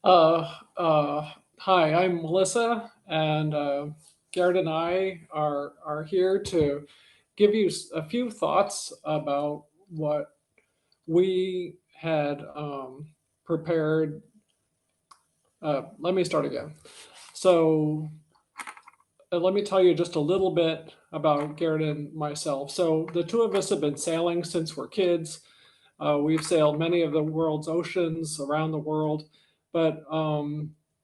Hi, I'm Melissa, and Gerd and I are here to give you a few thoughts about what we had prepared. Let me start again. So, let me tell you just a little bit about Garrett and myself. So, the two of us have been sailing since we're kids. We've sailed many of the world's oceans around the world, but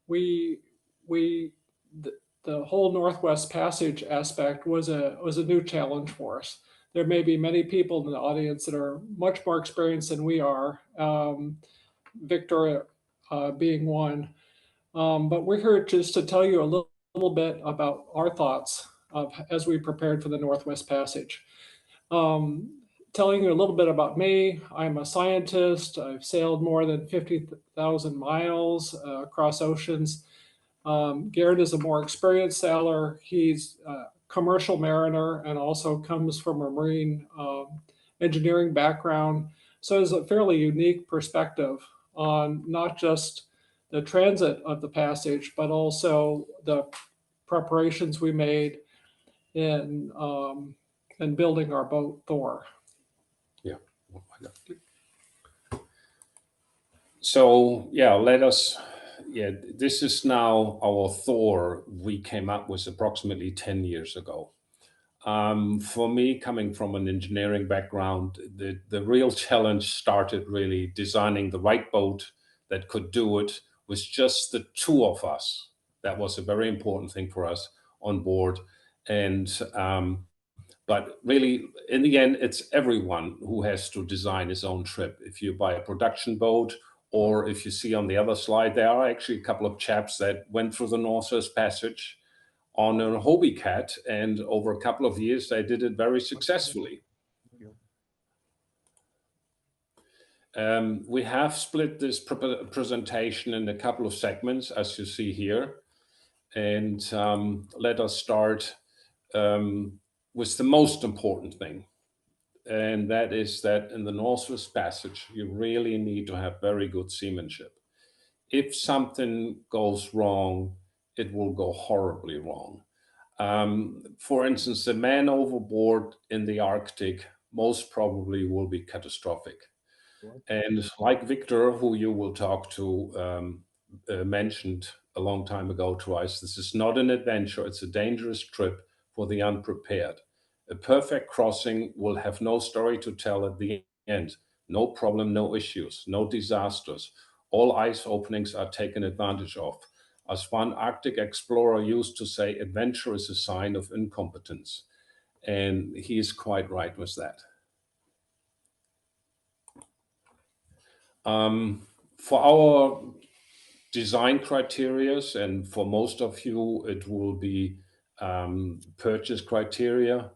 we we the, the whole Northwest Passage aspect was a new challenge for us. There may be many people in the audience that are much more experienced than we are, Victor being one. But we're here just to tell you a little bit about our thoughts as we prepared for the Northwest Passage. Um, Telling you a little bit about me, I'm a scientist. I've sailed more than 50,000 miles across oceans. Garrett is a more experienced sailor. He's a commercial mariner and also comes from a marine engineering background. So it's a fairly unique perspective on not just the transit of the passage, but also the preparations we made in building our boat Thor. Yeah. Oh my God. So yeah, let us. Yeah, this is now our Thor we came up with approximately 10 years ago. For me, coming from an engineering background, the real challenge started really designing the right boat that could do it with just the two of us. That was a very important thing for us on board. And but really, in the end, it's everyone who has to design his own trip. If you buy a production boat, or if you see on the other slide, there are actually a couple of chaps that went through the Northwest Passage on a Hobie Cat, and over a couple of years, they did it very successfully. We have split this presentation in a couple of segments, as you see here. And let us start with the most important thing. And that is that in the Northwest Passage, you really need to have very good seamanship. If something goes wrong, it will go horribly wrong. For instance, the man overboard in the Arctic most probably will be catastrophic. And like Victor, who you will talk to, mentioned a long time ago to us, this is not an adventure, it's a dangerous trip for the unprepared. A perfect crossing will have no story to tell at the end. No problem, no issues, no disasters. All ice openings are taken advantage of. As one Arctic explorer used to say, adventure is a sign of incompetence. And he is quite right with that. For our design criterias, and for most of you, it will be purchase criteria,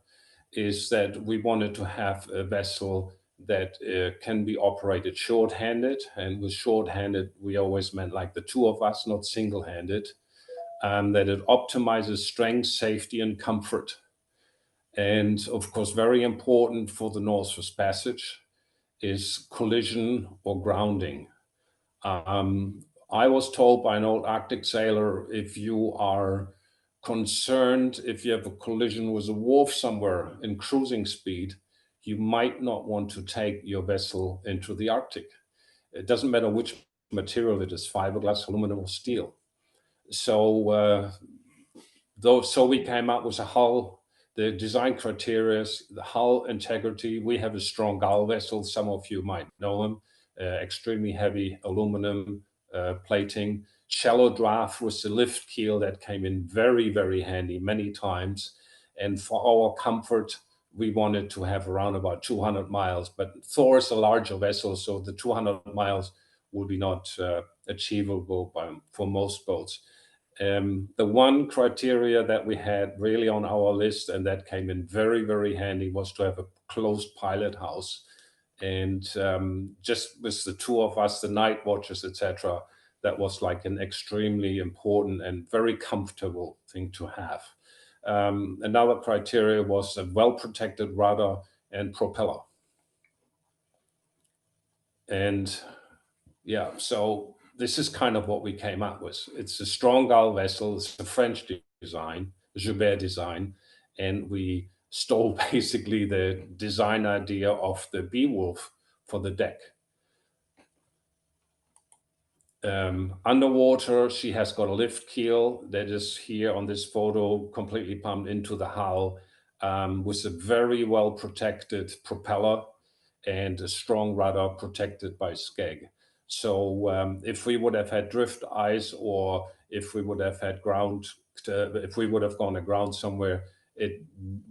is that we wanted to have a vessel that can be operated short-handed. And with short-handed, we always meant like the two of us, not single-handed. That it optimizes strength, safety, and comfort. And of course, very important for the Northwest Passage is collision or grounding. I was told by an old Arctic sailor, if you are concerned, if you have a collision with a wharf somewhere in cruising speed, you might not want to take your vessel into the Arctic. It doesn't matter which material it is, fiberglass, aluminum, or steel. So, so we came up with a hull, the design criteria, the hull integrity. We have a strong gull vessel. Some of you might know them. Extremely heavy aluminum plating, shallow draft with the lift keel that came in very, very handy many times. And for our comfort, we wanted to have around about 200 miles, but Thor is a larger vessel, so the 200 miles will be not achievable for most boats. The one criteria that we had really on our list, and that came in very, very handy, was to have a closed pilot house. And just with the two of us, the night watches, etc., that was like an extremely important and very comfortable thing to have. Another criteria was a well-protected rudder and propeller. And yeah, so this is kind of what we came up with. It's a strong gull vessel. It's a French design, Gerd design, and we stole basically the design idea of the Beowulf for the deck. Underwater, she has got a lift keel that is here on this photo, completely pumped into the hull, with a very well protected propeller and a strong rudder protected by skeg. So if we would have had drift ice, or if we would have had ground, if we would have gone aground somewhere, it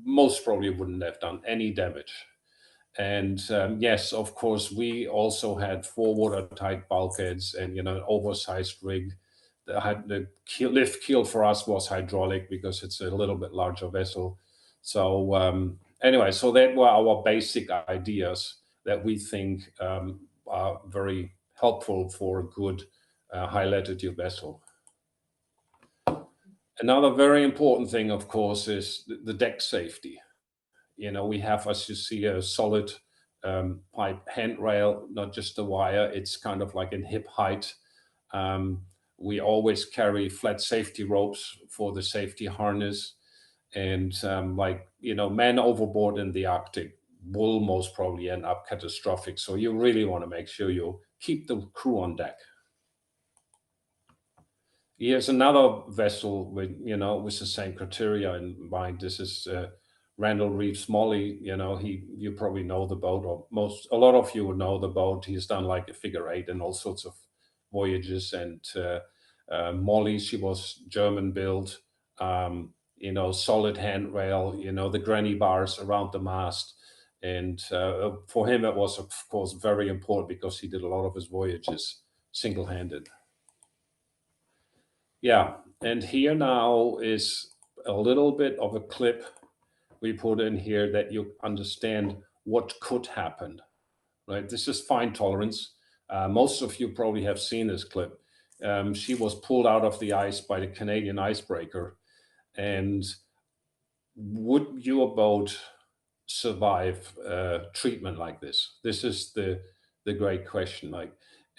most probably wouldn't have done any damage. And yes, of course, we also had 4 watertight bulkheads and, you know, an oversized rig. The lift keel for us was hydraulic because it's a little bit larger vessel. So anyway, so that were our basic ideas that we think are very helpful for a good high latitude vessel. Another very important thing, of course, is the deck safety. You know, we have, as you see, a solid pipe handrail, not just a wire. It's kind of like in hip height. We always carry flat safety ropes for the safety harness. And like, you know, man overboard in the Arctic will most probably end up catastrophic. So you really want to make sure you keep the crew on deck. Here's another vessel with, you know, with the same criteria in mind. This is Randall Reeves Molly. You know, you probably know the boat, or a lot of you would know the boat. He's done like a figure 8 and all sorts of voyages. And Molly, she was German built, you know, solid handrail, you know, the granny bars around the mast. And for him, it was, of course, very important because he did a lot of his voyages single-handed. Yeah, and here now is a little bit of a clip we put in here that you understand what could happen, right? This is fine tolerance. Most of you probably have seen this clip. She was pulled out of the ice by the Canadian icebreaker. And would your boat survive treatment like this? This is the great question.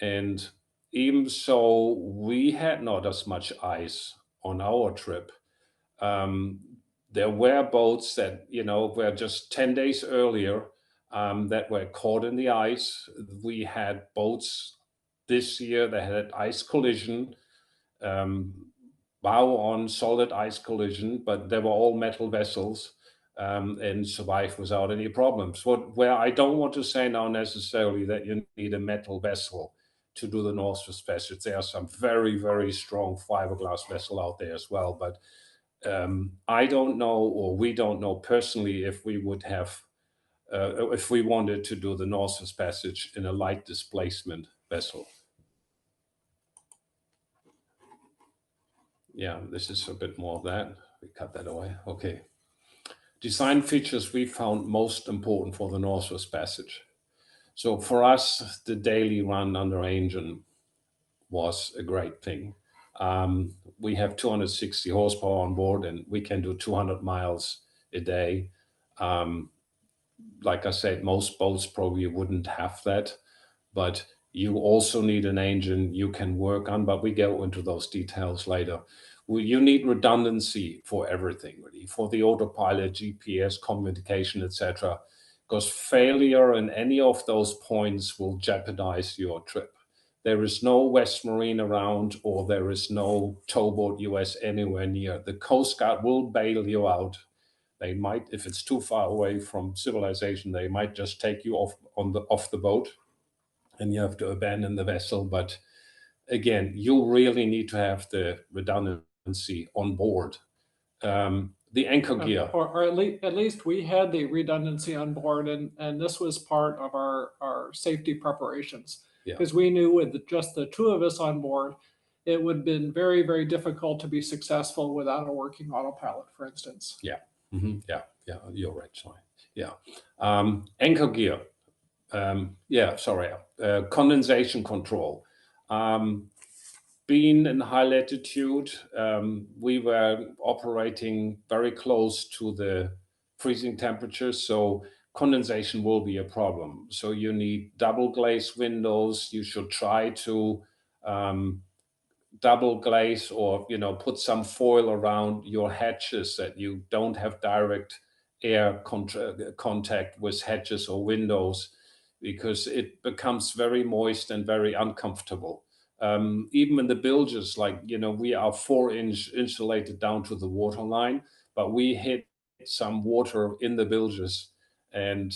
And even so, we had not as much ice on our trip. There were boats that, you know, were just 10 days earlier that were caught in the ice. We had boats this year that had ice collision, bow on solid ice collision, but they were all metal vessels and survived without any problems. Where I don't want to say now necessarily that you need a metal vessel to do the Northwest Passage. There are some very, very strong fiberglass vessel out there as well. But I don't know, or we don't know personally, if we would have, if we wanted to do the Northwest Passage in a light displacement vessel. Yeah, this is a bit more of that. We cut that away. Okay. Design features we found most important for the Northwest Passage. So for us, the daily run under engine was a great thing. We have 260 horsepower on board, and we can do 200 miles a day. Like I said, most boats probably wouldn't have that, but you also need an engine you can work on, but we go into those details later. You need redundancy for everything, really, for the autopilot, GPS, communication, etc., because failure in any of those points will jeopardize your trip. There is no West Marine around, or there is no towboat US anywhere near. The Coast Guard will bail you out. They might, if it's too far away from civilization, they might just take you off the boat, and you have to abandon the vessel. But again, you really need to have the redundancy on board. The anchor gear. Or at least we had the redundancy on board, and this was part of our safety preparations. Because we knew with just the 2 of us on board, it would have been very, very difficult to be successful without a working autopilot, for instance. Yeah. Mm-hmm. Yeah, you're right. Sorry. Yeah. Anchor gear. Condensation control. Being in high latitude, we were operating very close to the freezing temperatures, so condensation will be a problem. So you need double glazed windows. You should try to double glaze, or put some foil around your hatches that you don't have direct air contact with hatches or windows, because it becomes very moist and very uncomfortable. Even in the bilges, like we are 4-inch insulated down to the water line, but we hit some water in the bilges, and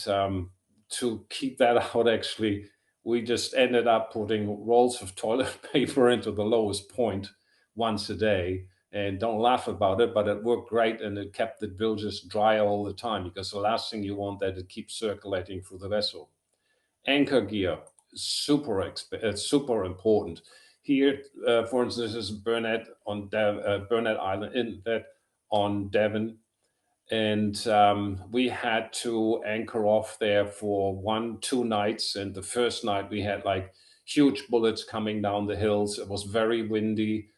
to keep that out, actually, we just ended up putting rolls of toilet paper into the lowest point once a day. And don't laugh about it, but it worked great, and it kept the bilges dry all the time, because the last thing you want, that it keeps circulating through the vessel. Anchor gear, super important. Here, for instance, this is Burnett Island Inlet on Devon, and we had to anchor off there for 1-2 nights. And the first night we had like huge bullets coming down the hills. It was very windy.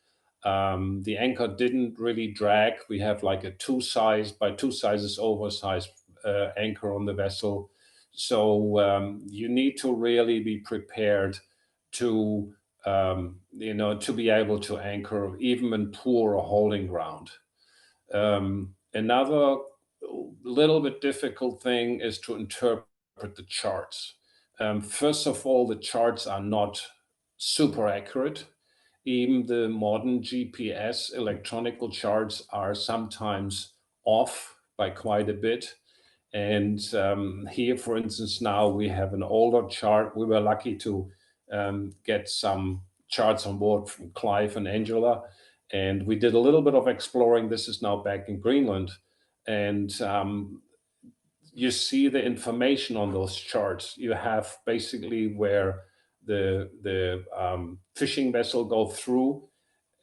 The anchor didn't really drag. We have like a 2 sizes oversized anchor on the vessel. So you need to really be prepared to to be able to anchor even in poor holding ground. Another little bit difficult thing is to interpret the charts. First of all, the charts are not super accurate. Even the modern GPS electronical charts are sometimes off by quite a bit. And here, for instance, now we have an older chart. We were lucky to get some charts on board from Clive and Angela, and we did a little bit of exploring. This is now back in Greenland, and you see the information on those charts. You have basically where the fishing vessel go through,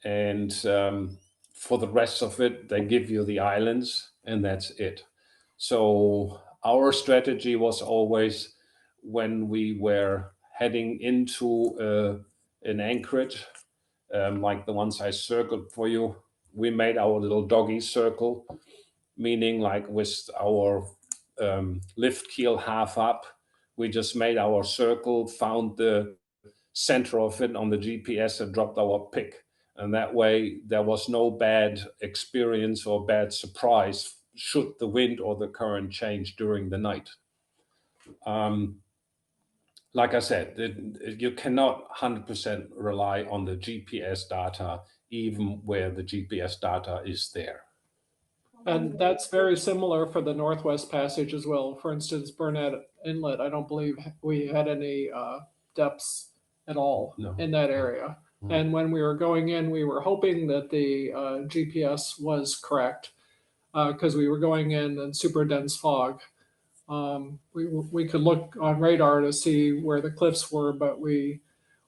and for the rest of it, they give you the islands, and that's it. So our strategy was always, when we were heading into an anchorage, like the ones I circled for you, we made our little doggy circle, meaning like with our lift keel half up, we just made our circle, found the center of it on the GPS, and dropped our pick. And that way there was no bad experience or bad surprise should the wind or the current change during the night. Like I said, you cannot 100% rely on the GPS data, even where the GPS data is there. And that's very similar for the Northwest Passage as well. For instance, Burnett Inlet, I don't believe we had any depths at all in that area. And when we were going in, we were hoping that the GPS was correct, because we were going in super dense fog. We could look on radar to see where the cliffs were, but we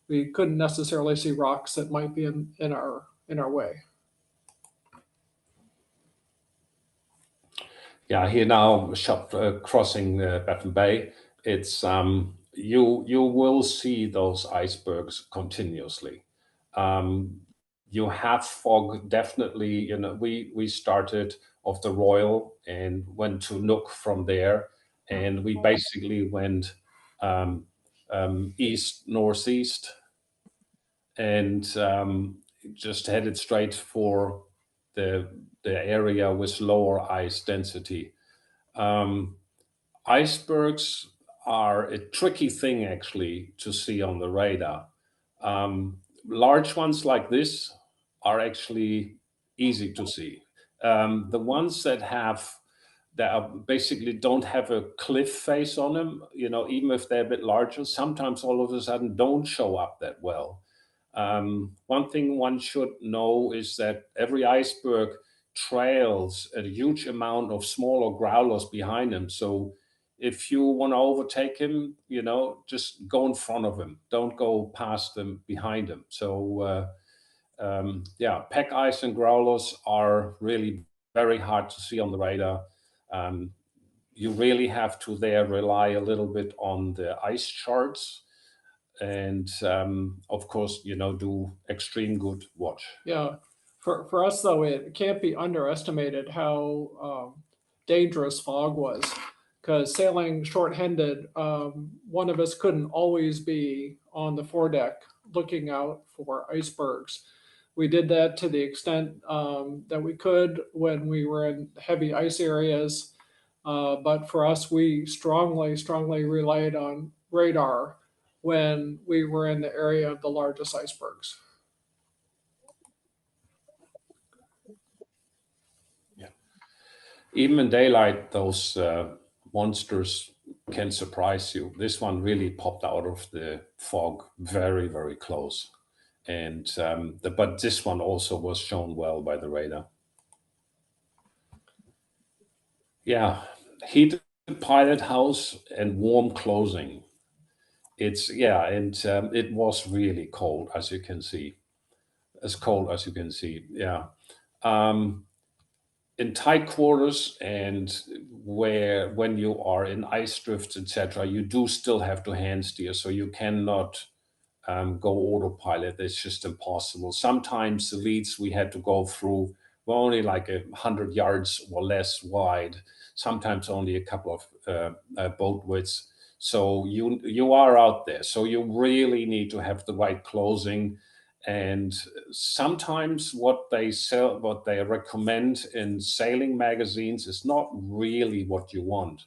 couldn't necessarily see rocks that might be in our way. Yeah, here now, crossing Baffin Bay, it's you will see those icebergs continuously. You have fog, definitely. We started off the Royal and went to Nook from there, and we basically went east northeast, and just headed straight for the area with lower ice density. Icebergs are a tricky thing, actually, to see on the radar. Large ones like this are actually easy to see. The ones that basically don't have a cliff face on them, even if they're a bit larger, sometimes all of a sudden don't show up that well. One thing one should know is that every iceberg trails a huge amount of smaller growlers behind him. So if you want to overtake him, just go in front of him. Don't go past them, behind him. So pack ice and growlers are really very hard to see on the radar. You really have to there rely a little bit on the ice charts, and of course, do extreme good watch. Yeah. For us, though, it can't be underestimated how dangerous fog was, because sailing short-handed, one of us couldn't always be on the foredeck looking out for icebergs. We did that to the extent that we could when we were in heavy ice areas. But for us, we strongly relied on radar when we were in the area of the largest icebergs. Yeah. Even in daylight, those monsters can surprise you. This one really popped out of the fog very, very close. And but this one also was shown well by the radar. Yeah, heated pilot house and warm clothing. It's and it was really cold, as you can see, as cold as you can see. Yeah, in tight quarters and where when you are in ice drifts, etc., you do still have to hand steer, so you cannot go autopilot. It's just impossible. Sometimes the leads we had to go through were only like 100 yards or less wide. Sometimes only a couple of boat widths. So you are out there. So you really need to have the right clothing. And sometimes what they recommend in sailing magazines is not really what you want.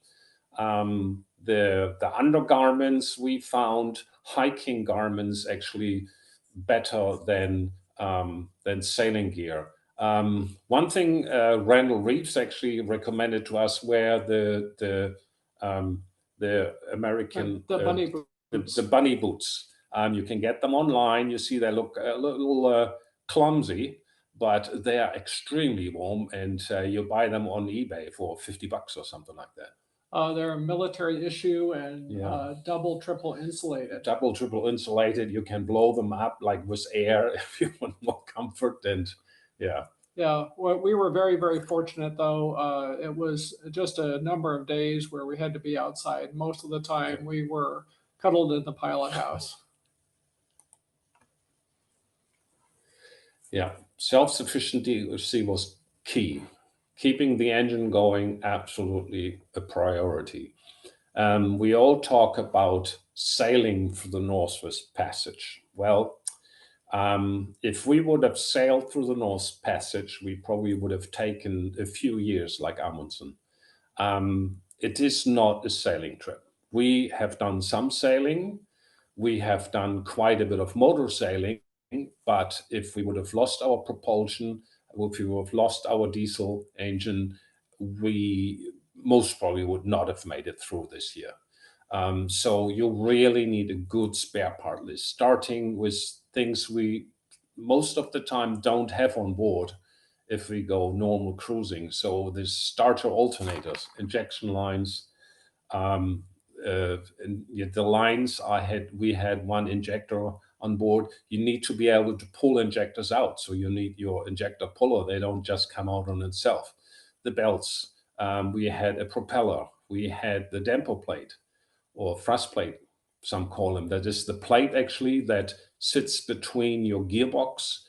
The undergarments we found, hiking garments, actually better than sailing gear. One thing Randall Reeves actually recommended to us were the American The bunny boots. the bunny boots. You can get them online. You see they look a little clumsy, but they are extremely warm, and you buy them on eBay for $50 or something like that. They're a military issue and double, triple insulated. Double, triple insulated. You can blow them up like with air if you want more comfort. And yeah. Yeah, well, we were very fortunate though. It was just a number of days where we had to be outside. Most of the time we were cuddled in the pilot house. Yeah, self-sufficiency was key. Keeping the engine going, absolutely a priority. We all talk about sailing through the Northwest Passage. Well, if we would have sailed through the North Passage, we probably would have taken a few years like Amundsen. It is not a sailing trip. We have done some sailing. We have done quite a bit of motor sailing, but if we would have lost our propulsion, if we would have lost our diesel engine, we most probably would not have made it through this year. So you really need a good spare part list, starting with things we most of the time don't have on board if we go normal cruising. So the starter alternators, injection lines, and the lines we had one injector on board. You need to be able to pull injectors out. So you need your injector puller. They don't just come out on itself. The belts, we had a propeller. We had the damper plate or thrust plate, some call them. That is the plate actually that sits between your gearbox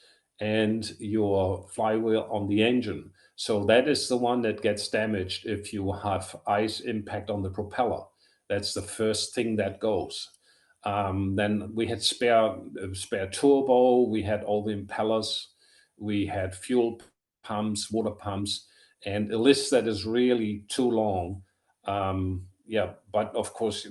and your flywheel on the engine. So that is the one that gets damaged if you have ice impact on the propeller. That's the first thing that goes. Then we had spare turbo. We had all the impellers. We had fuel pumps, water pumps, and a list that is really too long. But of course,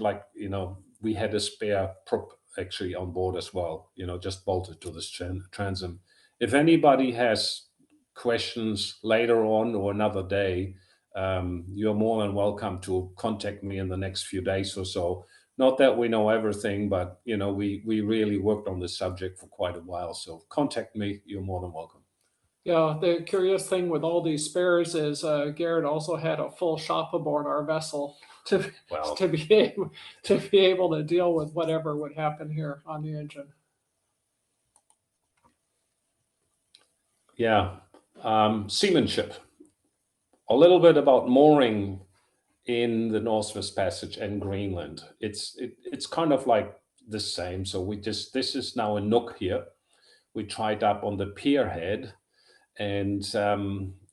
we had a spare prop actually on board as well, just bolted to this transom. If anybody has questions later on or another day, you're more than welcome to contact me in the next few days or so. Not that we know everything, but we really worked on this subject for quite a while. So contact me. You're more than welcome. Yeah, the curious thing with all these spares is Gerd also had a full shop aboard our vessel to be able to deal with whatever would happen here on the engine. Yeah, seamanship. A little bit about mooring in the Northwest Passage and Greenland. It's kind of like the same. So this is now a nook here. We tried up on the pier head, and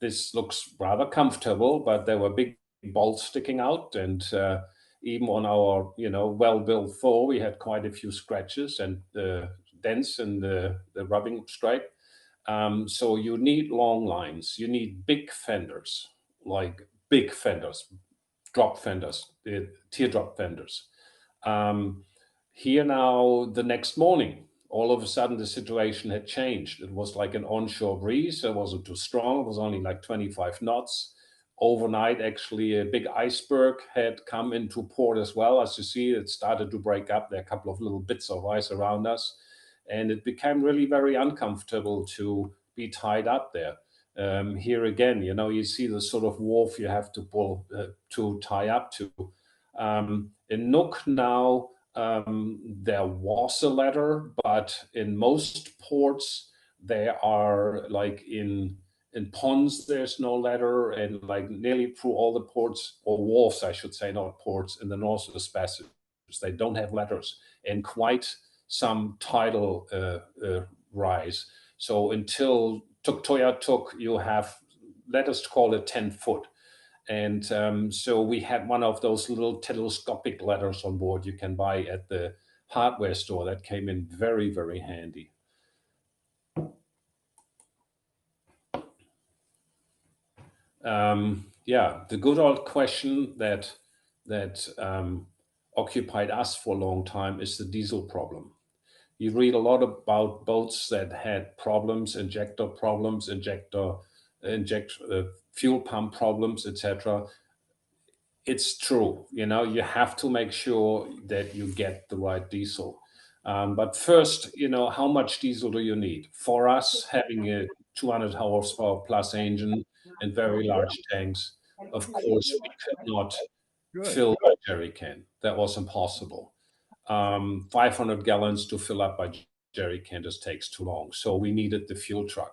this looks rather comfortable, but there were big bolts sticking out, and even on our well-built Thor, we had quite a few scratches, and dents in the rubbing stripe. So you need long lines. You need big fenders, like big fenders, drop fenders, teardrop fenders. Here now, the next morning, all of a sudden the situation had changed. It was like an onshore breeze. It wasn't too strong. It was only like 25 knots. Overnight, actually, a big iceberg had come into port as well. As you see, it started to break up. There are a couple of little bits of ice around us. And it became really very uncomfortable to be tied up there. Here again, you see the sort of wharf you have to pull to tie up to. In Nook now, there was a ladder, but in most ports, there are like in ponds, there's no ladder, and like nearly through all the ports, or wharfs, I should say, not ports, in the North Passage, they don't have ladders, and quite some tidal rise. So until Tuktoya Tuk, you have, let us call it 10 foot. And so we had one of those little telescopic ladders on board you can buy at the hardware store. That came in very, very handy. Yeah, the good old question that occupied us for a long time is the diesel problem. You read a lot about boats that had problems, injector problems, fuel pump problems, etc. It's true, you have to make sure that you get the right diesel. But first, how much diesel do you need? For us, having a 200 horsepower plus engine and very large tanks, of course, we could not fill a jerry can. That was impossible. 500 gallons to fill up by jerry can just takes too long. So we needed the fuel truck.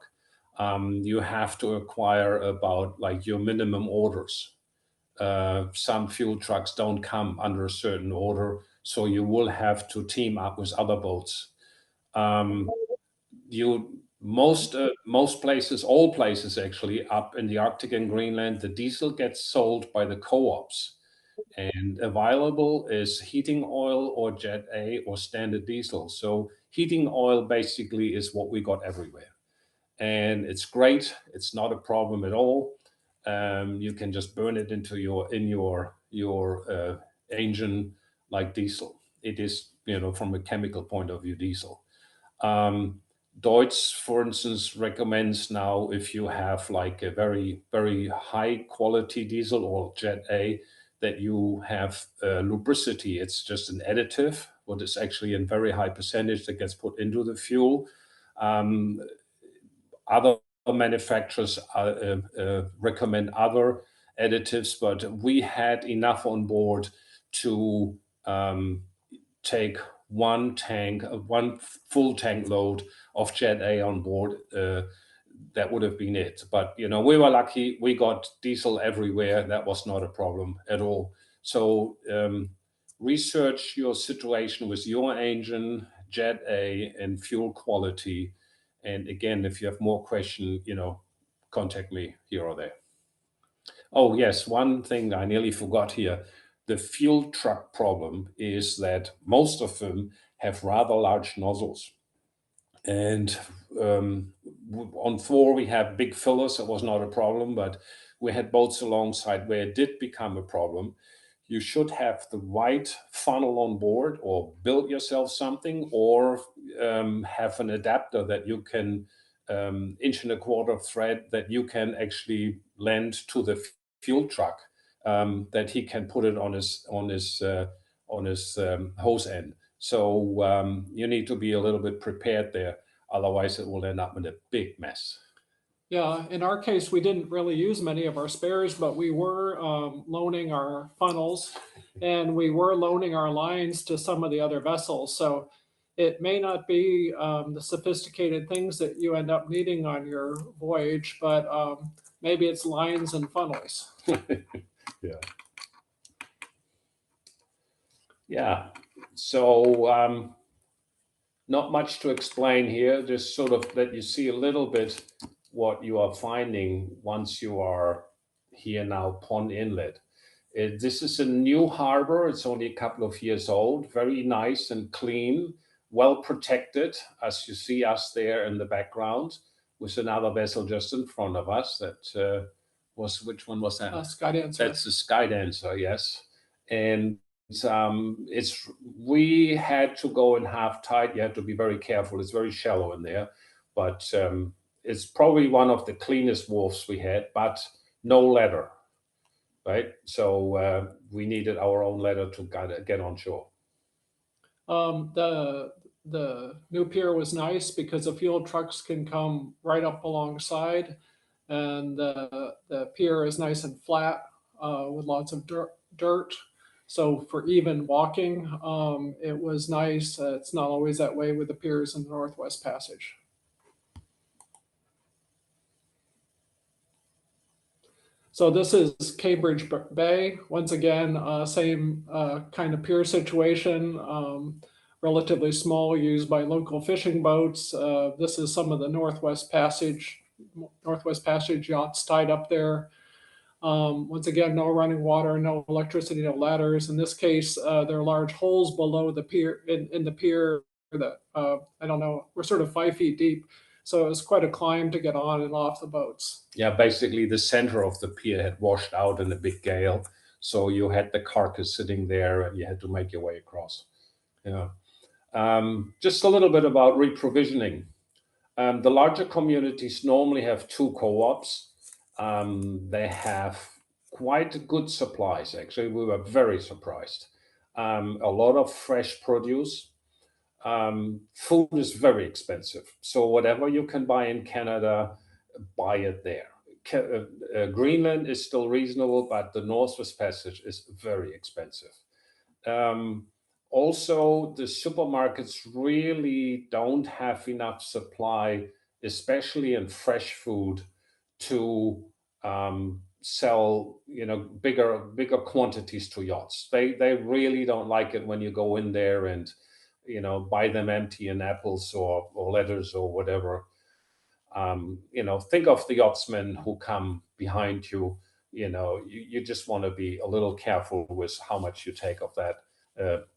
You have to acquire about like your minimum orders. Some fuel trucks don't come under a certain order, so you will have to team up with other boats. Most places, all places actually, up in the Arctic and Greenland, the diesel gets sold by the co-ops, and available is heating oil or Jet A or standard diesel. So heating oil basically is what we got everywhere, and it's great. It's not a problem at all. You can just burn it into your engine like diesel. It is, from a chemical point of view, diesel. Deutz, for instance, recommends now, if you have like a very, very high quality diesel or Jet A, that you have lubricity. It's just an additive, what is actually in very high percentage that gets put into the fuel. Other manufacturers recommend other additives, but we had enough on board to take one full tank load of Jet A on board. That would have been it. But, we were lucky. We got diesel everywhere. That was not a problem at all. So research your situation with your engine, Jet A, and fuel quality. And again, if you have more questions, contact me here or there. Oh, yes, one thing I nearly forgot here. The fuel truck problem is that most of them have rather large nozzles. And on Thor, we have big fillers. It was not a problem, but we had boats alongside where it did become a problem. You should have the right funnel on board, or build yourself something, or have an adapter that you can, 1.25 inch thread that you can actually lend to the fuel truck, that he can put it on his hose end. So you need to be a little bit prepared there. Otherwise, it will end up in a big mess. Yeah, in our case, we didn't really use many of our spares, but we were loaning our funnels and we were loaning our lines to some of the other vessels. So it may not be the sophisticated things that you end up needing on your voyage, but maybe it's lines and funnels. Yeah. Yeah. So not much to explain here, just sort of that you see a little bit what you are finding once you are here now, Pond Inlet. This is a new harbor. It's only a couple of years old, very nice and clean, well protected, as you see us there in the background, with another vessel just in front of us. That which one was that? Skydancer. That's the Skydancer, yes. And we had to go in half tide. You had to be very careful. It's very shallow in there, but it's probably one of the cleanest wharfs we had, but no ladder, right? So we needed our own ladder to get on shore. The new pier was nice because the fuel trucks can come right up alongside, and the pier is nice and flat with lots of dirt. So for even walking, it was nice. It's not always that way with the piers in the Northwest Passage. So this is Cambridge Bay. Once again, same kind of pier situation, relatively small, used by local fishing boats. This is some of the Northwest Passage yachts tied up there. Once again, no running water, no electricity, no ladders. In this case, there are large holes below the pier in the pier that I don't know. We're sort of 5 feet deep. So it was quite a climb to get on and off the boats. Yeah, basically the center of the pier had washed out in a big gale. So you had the carcass sitting there and you had to make your way across. Yeah. Just a little bit about reprovisioning. The larger communities normally have 2 co-ops. They have quite good supplies, actually. We were very surprised. A lot of fresh produce. Food is very expensive. So whatever you can buy in Canada, buy it there. Greenland is still reasonable, but the Northwest Passage is very expensive. Also, the supermarkets really don't have enough supply, especially in fresh food, to sell bigger quantities to yachts. They really don't like it when you go in there and buy them empty in apples or letters or whatever. Think of the yachtsmen who come behind you. You just want to be a little careful with how much you take of that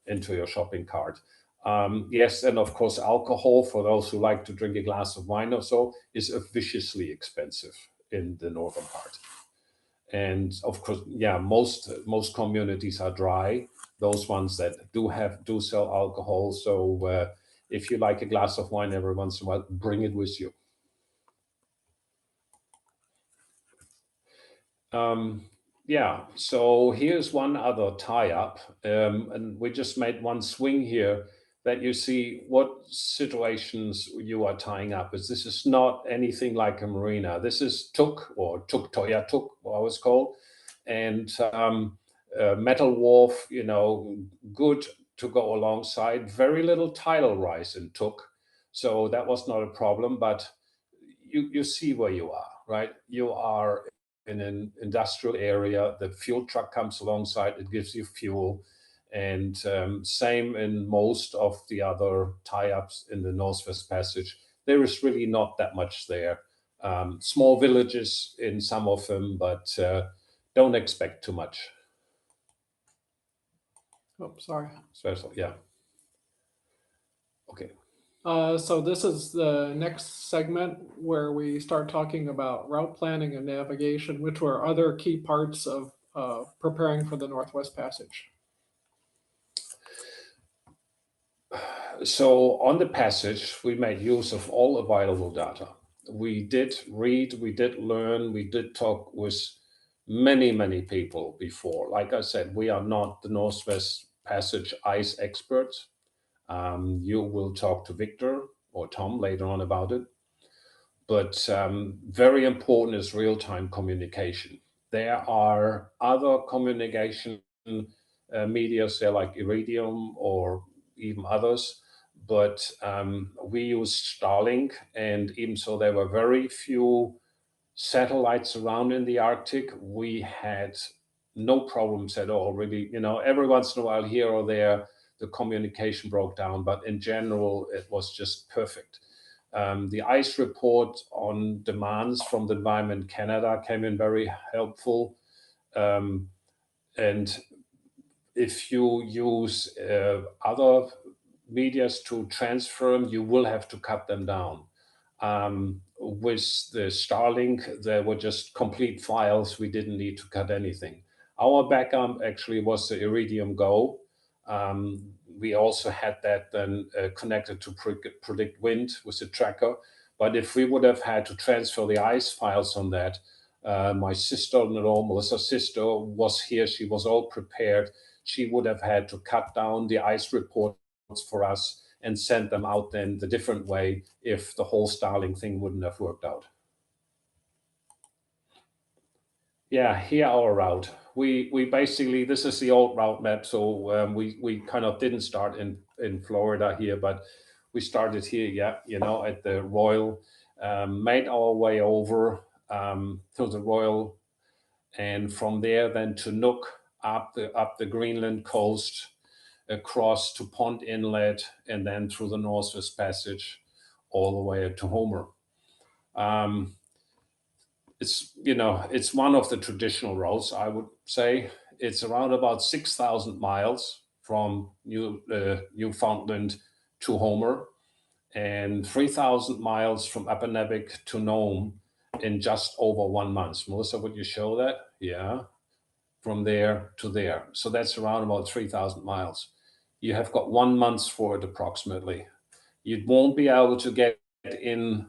into your shopping cart. Yes, and of course, alcohol, for those who like to drink a glass of wine or so, is viciously expensive in the northern part. And of course, yeah, most communities are dry. Those ones that do sell alcohol. So if you like a glass of wine every once in a while, bring it with you. Yeah, so here's one other tie-up, and we just made one swing here that you see what situations you are tying up. This is not anything like a marina. This is tuk, or tuk toya tuk, what it's called, and metal wharf, good to go alongside. Very little tidal rise in tuk, so that was not a problem. But you see where you are, right? You are in an industrial area. The fuel truck comes alongside, it gives you fuel. And same in most of the other tie-ups in the Northwest Passage. There is really not that much there. Small villages in some of them, but don't expect too much. Oh, sorry. Special, yeah. Okay. So this is the next segment where we start talking about route planning and navigation, which were other key parts of preparing for the Northwest Passage. So on the passage, we made use of all available data. We did read, we did learn, we did talk with many, many people before. Like I said, we are not the Northwest Passage ice experts. You will talk to Victor or Tom later on about it. But very important is real-time communication. There are other communication medias there like Iridium or even others, but we use Starlink, and even so there were very few satellites around in the Arctic. We had no problems at all, really. Every once in a while here or there, the communication broke down, but in general, it was just perfect. The ice report on demands from the Environment Canada came in very helpful. And if you use other medias to transfer them, you will have to cut them down. With the Starlink, there were just complete files. We didn't need to cut anything. Our backup actually was the Iridium Go. We also had that then connected to predict wind with the tracker. But if we would have had to transfer the ice files on that, my sister-in-law, Melissa's sister, was here. She was all prepared. She would have had to cut down the ice reports for us and send them out then the different way if the whole Starlink thing wouldn't have worked out. Yeah, here our route. We basically, this is the old route map, so we kind of didn't start in Florida here, but we started here, yeah, you know, at the Royal, made our way over to the Royal, and from there then to Nook, up the Greenland coast, across to Pond Inlet, and then through the Northwest Passage all the way to Homer. It's, you know, it's one of the traditional routes, I would say. It's around about 6,000 miles from Newfoundland to Homer, and 3,000 miles from Upernavik to Nome in just over 1 month. Melissa, would you show that? Yeah, from there to there. So that's around about 3,000 miles. You have got 1 month for it approximately. You won't be able to get in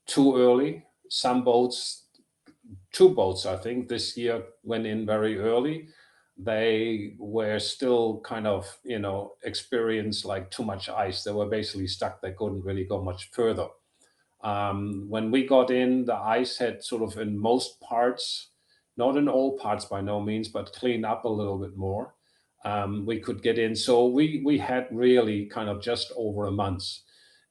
too early. Some boats, 2 boats, I think, this year went in very early. They were still kind of, you know, experienced like too much ice. They were basically stuck. They couldn't really go much further. When we got in, the ice had sort of in most parts, not in all parts by no means, but cleaned up a little bit more. We could get in. So we had really kind of just over a month.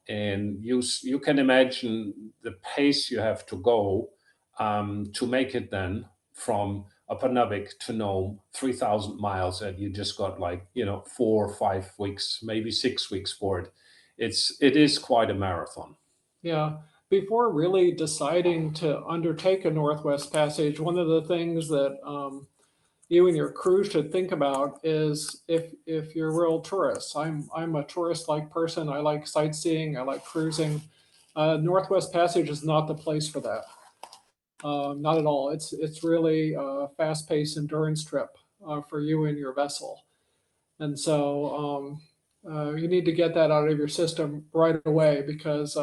And you can imagine the pace you have to go to make it then from Upernavik to Nome, 3,000 miles, and you just got like, you know, 4 or 5 weeks, maybe 6 weeks for it. It is quite a marathon. Yeah. Before really deciding to undertake a Northwest Passage, one of the things that you and your crew should think about is if you're real tourists. I'm a tourist-like person. I like sightseeing. I like cruising. Northwest Passage is not the place for that. Not at all. It's really a fast-paced endurance trip for you and your vessel, and so you need to get that out of your system right away because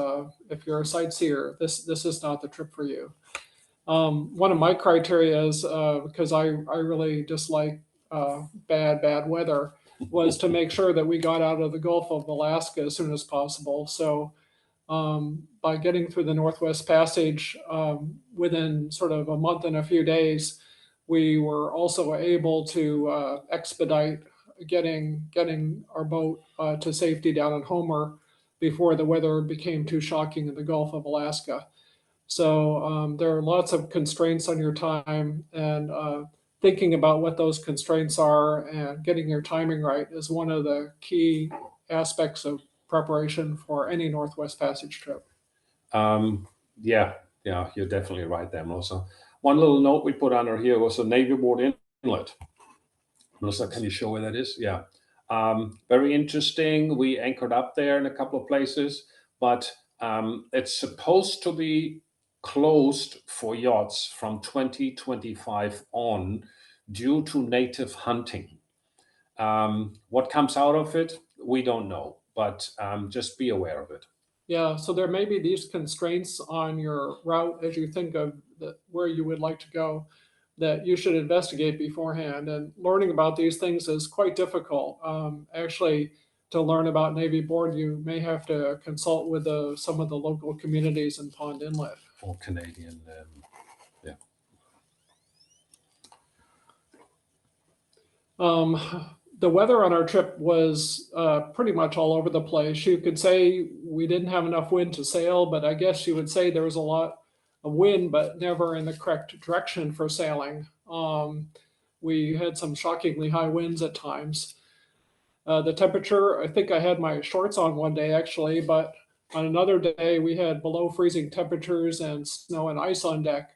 if you're a sightseer, this is not the trip for you. One of my criteria is because I really dislike bad weather was to make sure that we got out of the Gulf of Alaska as soon as possible. So by getting through the Northwest Passage within sort of a month and a few days, we were also able to expedite getting our boat to safety down in Homer before the weather became too shocking in the Gulf of Alaska. So there are lots of constraints on your time, and thinking about what those constraints are and getting your timing right is one of the key aspects of preparation for any Northwest Passage trip. Yeah, you're definitely right there, Melissa. One little note we put under here was a Navy Board inlet. Melissa, can you show where that is? Yeah. Very interesting. We anchored up there in a couple of places, but it's supposed to be closed for yachts from 2025 on due to native hunting. What comes out of it, we don't know, but just be aware of it. Yeah, so there may be these constraints on your route as you think of where you would like to go that you should investigate beforehand. And learning about these things is quite difficult. Actually, to learn about Navy Board, you may have to consult with some of the local communities in Pond Inlet. Or Canadian, yeah. The weather on our trip was pretty much all over the place. You could say we didn't have enough wind to sail, but I guess you would say there was a lot of wind, but never in the correct direction for sailing. We had some shockingly high winds at times. The temperature, I think I had my shorts on one day actually, but on another day we had below freezing temperatures and snow and ice on deck.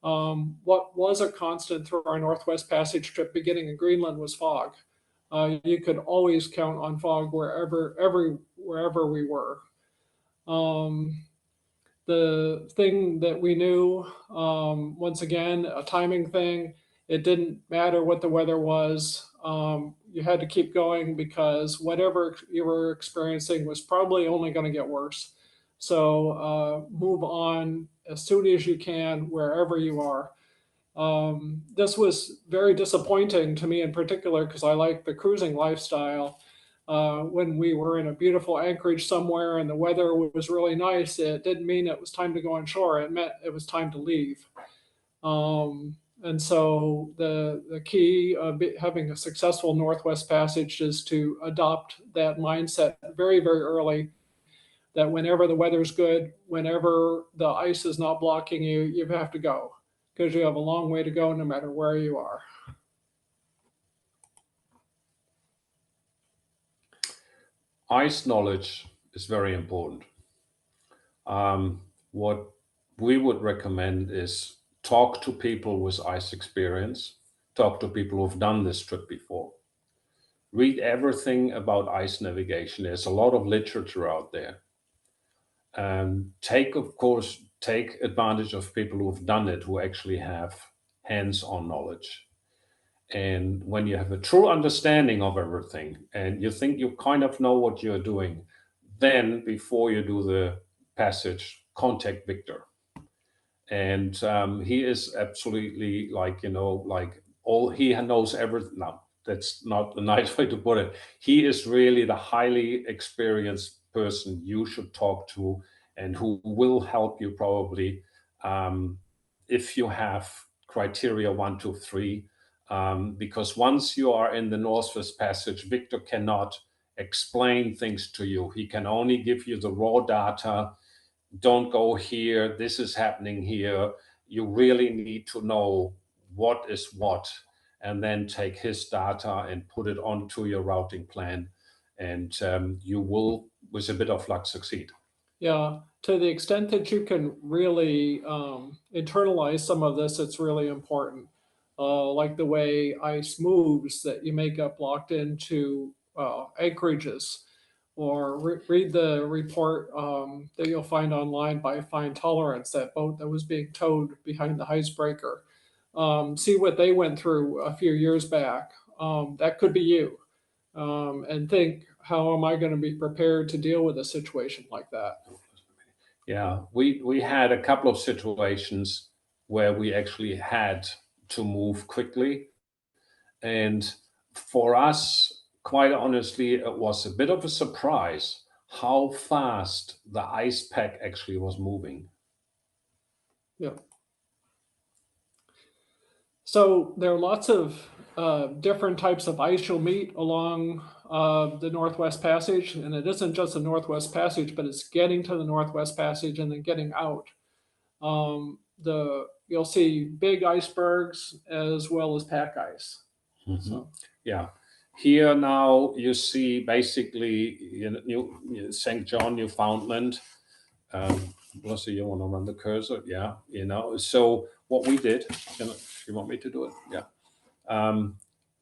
What was a constant through our Northwest Passage trip beginning in Greenland was fog. You could always count on fog wherever we were. Um, the thing that we knew, once again, a timing thing, it didn't matter what the weather was. You had to keep going because whatever you were experiencing was probably only going to get worse. So move on as soon as you can, wherever you are. This was very disappointing to me in particular because I like the cruising lifestyle. When we were in a beautiful anchorage somewhere and the weather was really nice, it didn't mean it was time to go on shore. It meant it was time to leave. And so the key of having a successful Northwest Passage is to adopt that mindset very, very early, that whenever the weather's good, whenever the ice is not blocking you, you have to go because you have a long way to go no matter where you are. Ice knowledge is very important. What we would recommend is talk to people with ice experience, talk to people who've done this trip before. Read everything about ice navigation. There's a lot of literature out there. Of course, take advantage of people who have done it, who actually have hands-on knowledge. And when you have a true understanding of everything and you think you kind of know what you're doing, then before you do the passage, contact Victor. And he is absolutely he knows everything. No, that's not the nice way to put it. He is really the highly experienced person you should talk to and who will help you probably if you have criteria 1, 2, 3. Because once you are in the Northwest Passage, Victor cannot explain things to you. He can only give you the raw data. Don't go here, this is happening here. You really need to know what is what, and then take his data and put it onto your routing plan, and you will, with a bit of luck, succeed. Yeah, to the extent that you can really internalize some of this, it's really important. Like the way ice moves, that you may get blocked into anchorages, or read the report that you'll find online by Fine Tolerance, that boat that was being towed behind the icebreaker. See what they went through a few years back. That could be you. And think, how am I going to be prepared to deal with a situation like that? Yeah, we had a couple of situations where we actually had to move quickly. And for us, quite honestly, it was a bit of a surprise how fast the ice pack actually was moving. Yeah. So there are lots of different types of ice you'll meet along the Northwest Passage, and it isn't just the Northwest Passage, but it's getting to the Northwest Passage and then getting out. You'll see big icebergs as well as pack ice. Mm-hmm. So. Yeah. Here now you see basically St. John, Newfoundland. Melissa, you want to run the cursor? Yeah. So what we did, you want me to do it? Yeah.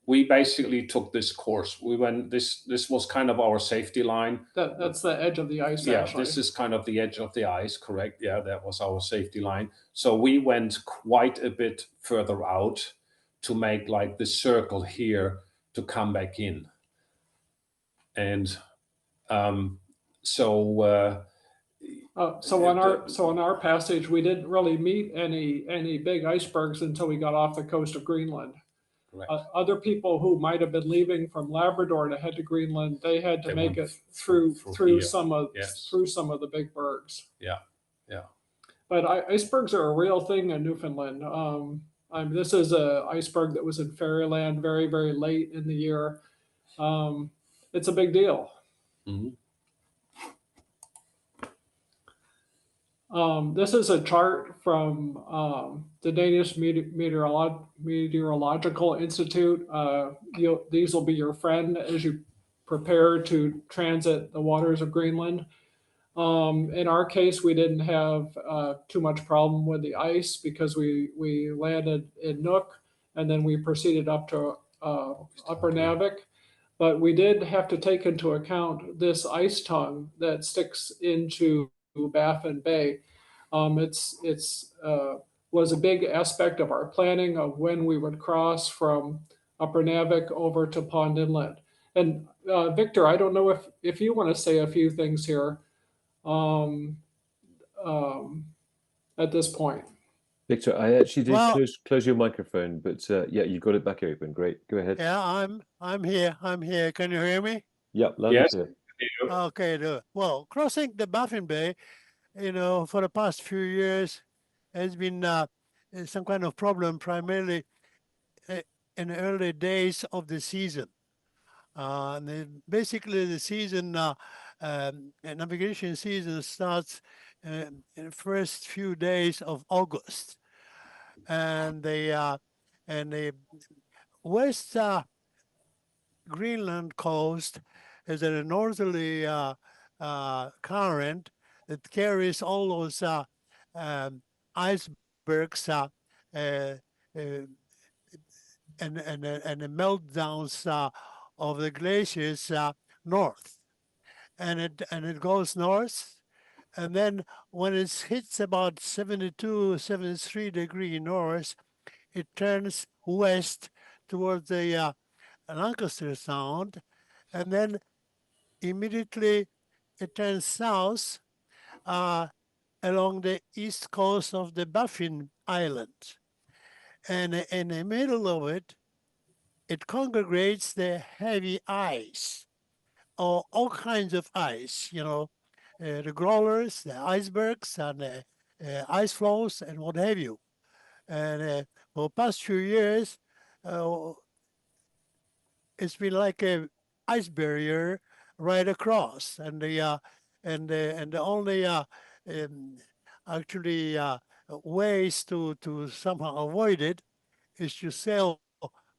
We basically took this course. This was kind of our safety line. That's the edge of the ice, yeah, actually. This is kind of the edge of the ice, correct? Yeah, that was our safety line. So we went quite a bit further out to make like the circle here to come back in. And so on our passage, we didn't really meet any big icebergs until we got off the coast of Greenland. Other people who might have been leaving from Labrador to head to Greenland, they had to make it through some of the big bergs. Yeah, yeah. But icebergs are a real thing in Newfoundland. This is an iceberg that was in Fairyland very, very late in the year. It's a big deal. Mm-hmm. This is a chart from the Danish Meteorological Institute. These will be your friend as you prepare to transit the waters of Greenland. In our case, we didn't have too much problem with the ice because we landed in Nook and then we proceeded up to Upper Navik. But we did have to take into account this ice tongue that sticks into Baffin Bay. It's was a big aspect of our planning of when we would cross from Upper Navik over to Pond Inlet. And Victor, I don't know if you want to say a few things here um, um, at this point. Victor, I actually did Well, close your microphone, but yeah, you got it back open. Great, go ahead. yeah, I'm here. I'm here. Can you hear me? Yep, loud and Yes. clear. Okay. Well, crossing the Baffin Bay, for the past few years has been some kind of problem, primarily uh, in the early days of the season. Basically, the season, navigation season starts in the first few days of August, and the west Greenland coast is a northerly current that carries all those icebergs uh, uh, and the meltdowns of the glaciers north, and it goes north, and then when it hits about 72, 73 north, it turns west towards the Lancaster Sound, and then immediately it turns south uh, along the east coast of the Baffin Island. And in the middle of it, it congregates the heavy ice, or all kinds of ice, the growlers, the icebergs, and the ice floes, and what have you. And for the past few years, uh, it's been like a ice barrier right across, and the only um, actually ways to somehow avoid it is to sail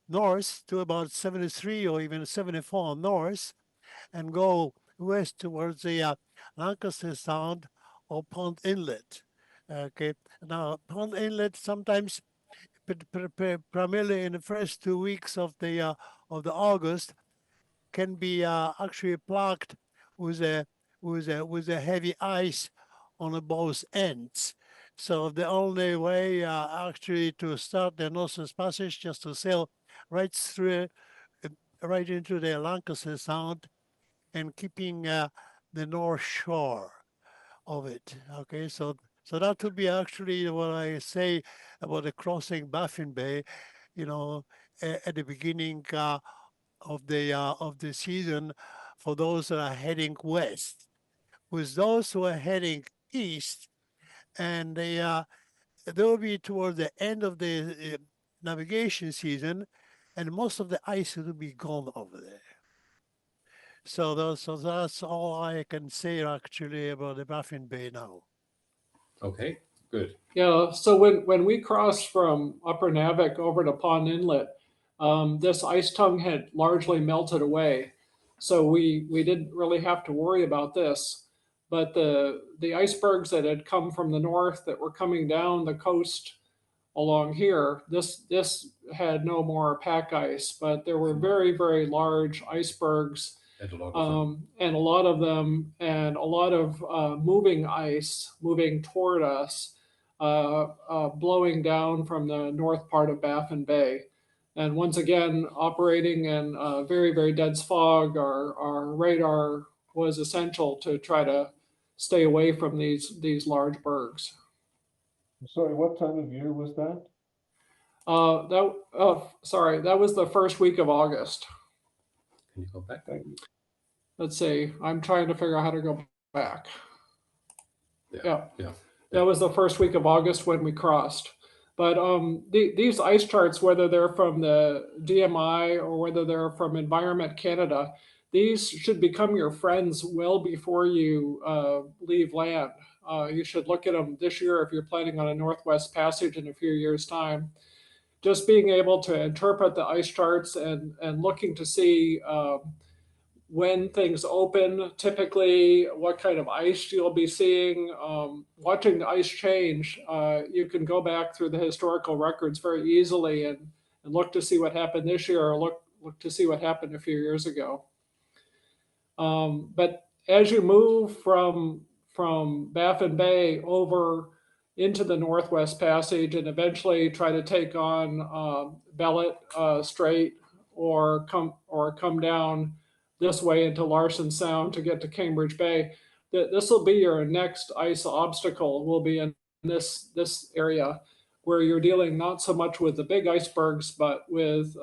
north to about 73 or even 74 north and go west towards the Lancaster Sound or Pond Inlet. Okay, now Pond Inlet sometimes, primarily in the first 2 weeks of the August, can be actually plugged with a heavy ice on the both ends. So the only way actually to start the Northwest Passage just to sail right through, right into the Lancaster Sound, and keeping the north shore of it. Okay, so that would be actually what I say about the crossing Baffin Bay. At the beginning of the season, for those that are heading west. With those who are heading east, and they will be toward the end of the navigation season, and most of the ice will be gone over there. So that's all I can say actually about the Baffin Bay now. Okay, good. Yeah, so when we crossed from Upper Navik over to Pond Inlet, this ice tongue had largely melted away, so we didn't really have to worry about this. But the icebergs that had come from the north that were coming down the coast along here, this had no more pack ice, but there were very large icebergs, And a lot of them. and a lot of them, and a lot of moving ice moving toward us, blowing down from the north part of Baffin Bay. And once again, operating in very dense fog, our radar was essential to try to stay away from these large bergs. Sorry, what time of year was that? Sorry, that was the first week of August. Can you go back? Thank you. Let's see. I'm trying to figure out how to go back. Yeah. Yeah. That was the first week of August when we crossed. But these ice charts, whether they're from the DMI or whether they're from Environment Canada, these should become your friends well before you leave land. You should look at them this year if you're planning on a Northwest Passage in a few years' time. Just being able to interpret the ice charts and looking to see when things open, typically what kind of ice you'll be seeing, watching the ice change. You can go back through the historical records very easily and look to see what happened this year, or look to see what happened a few years ago. But as you move from Baffin Bay over into the Northwest Passage and eventually try to take on Bellet Strait or come down this way into Larsen Sound to get to Cambridge Bay, this will be your next ice obstacle. Will be in this area where you're dealing not so much with the big icebergs, but with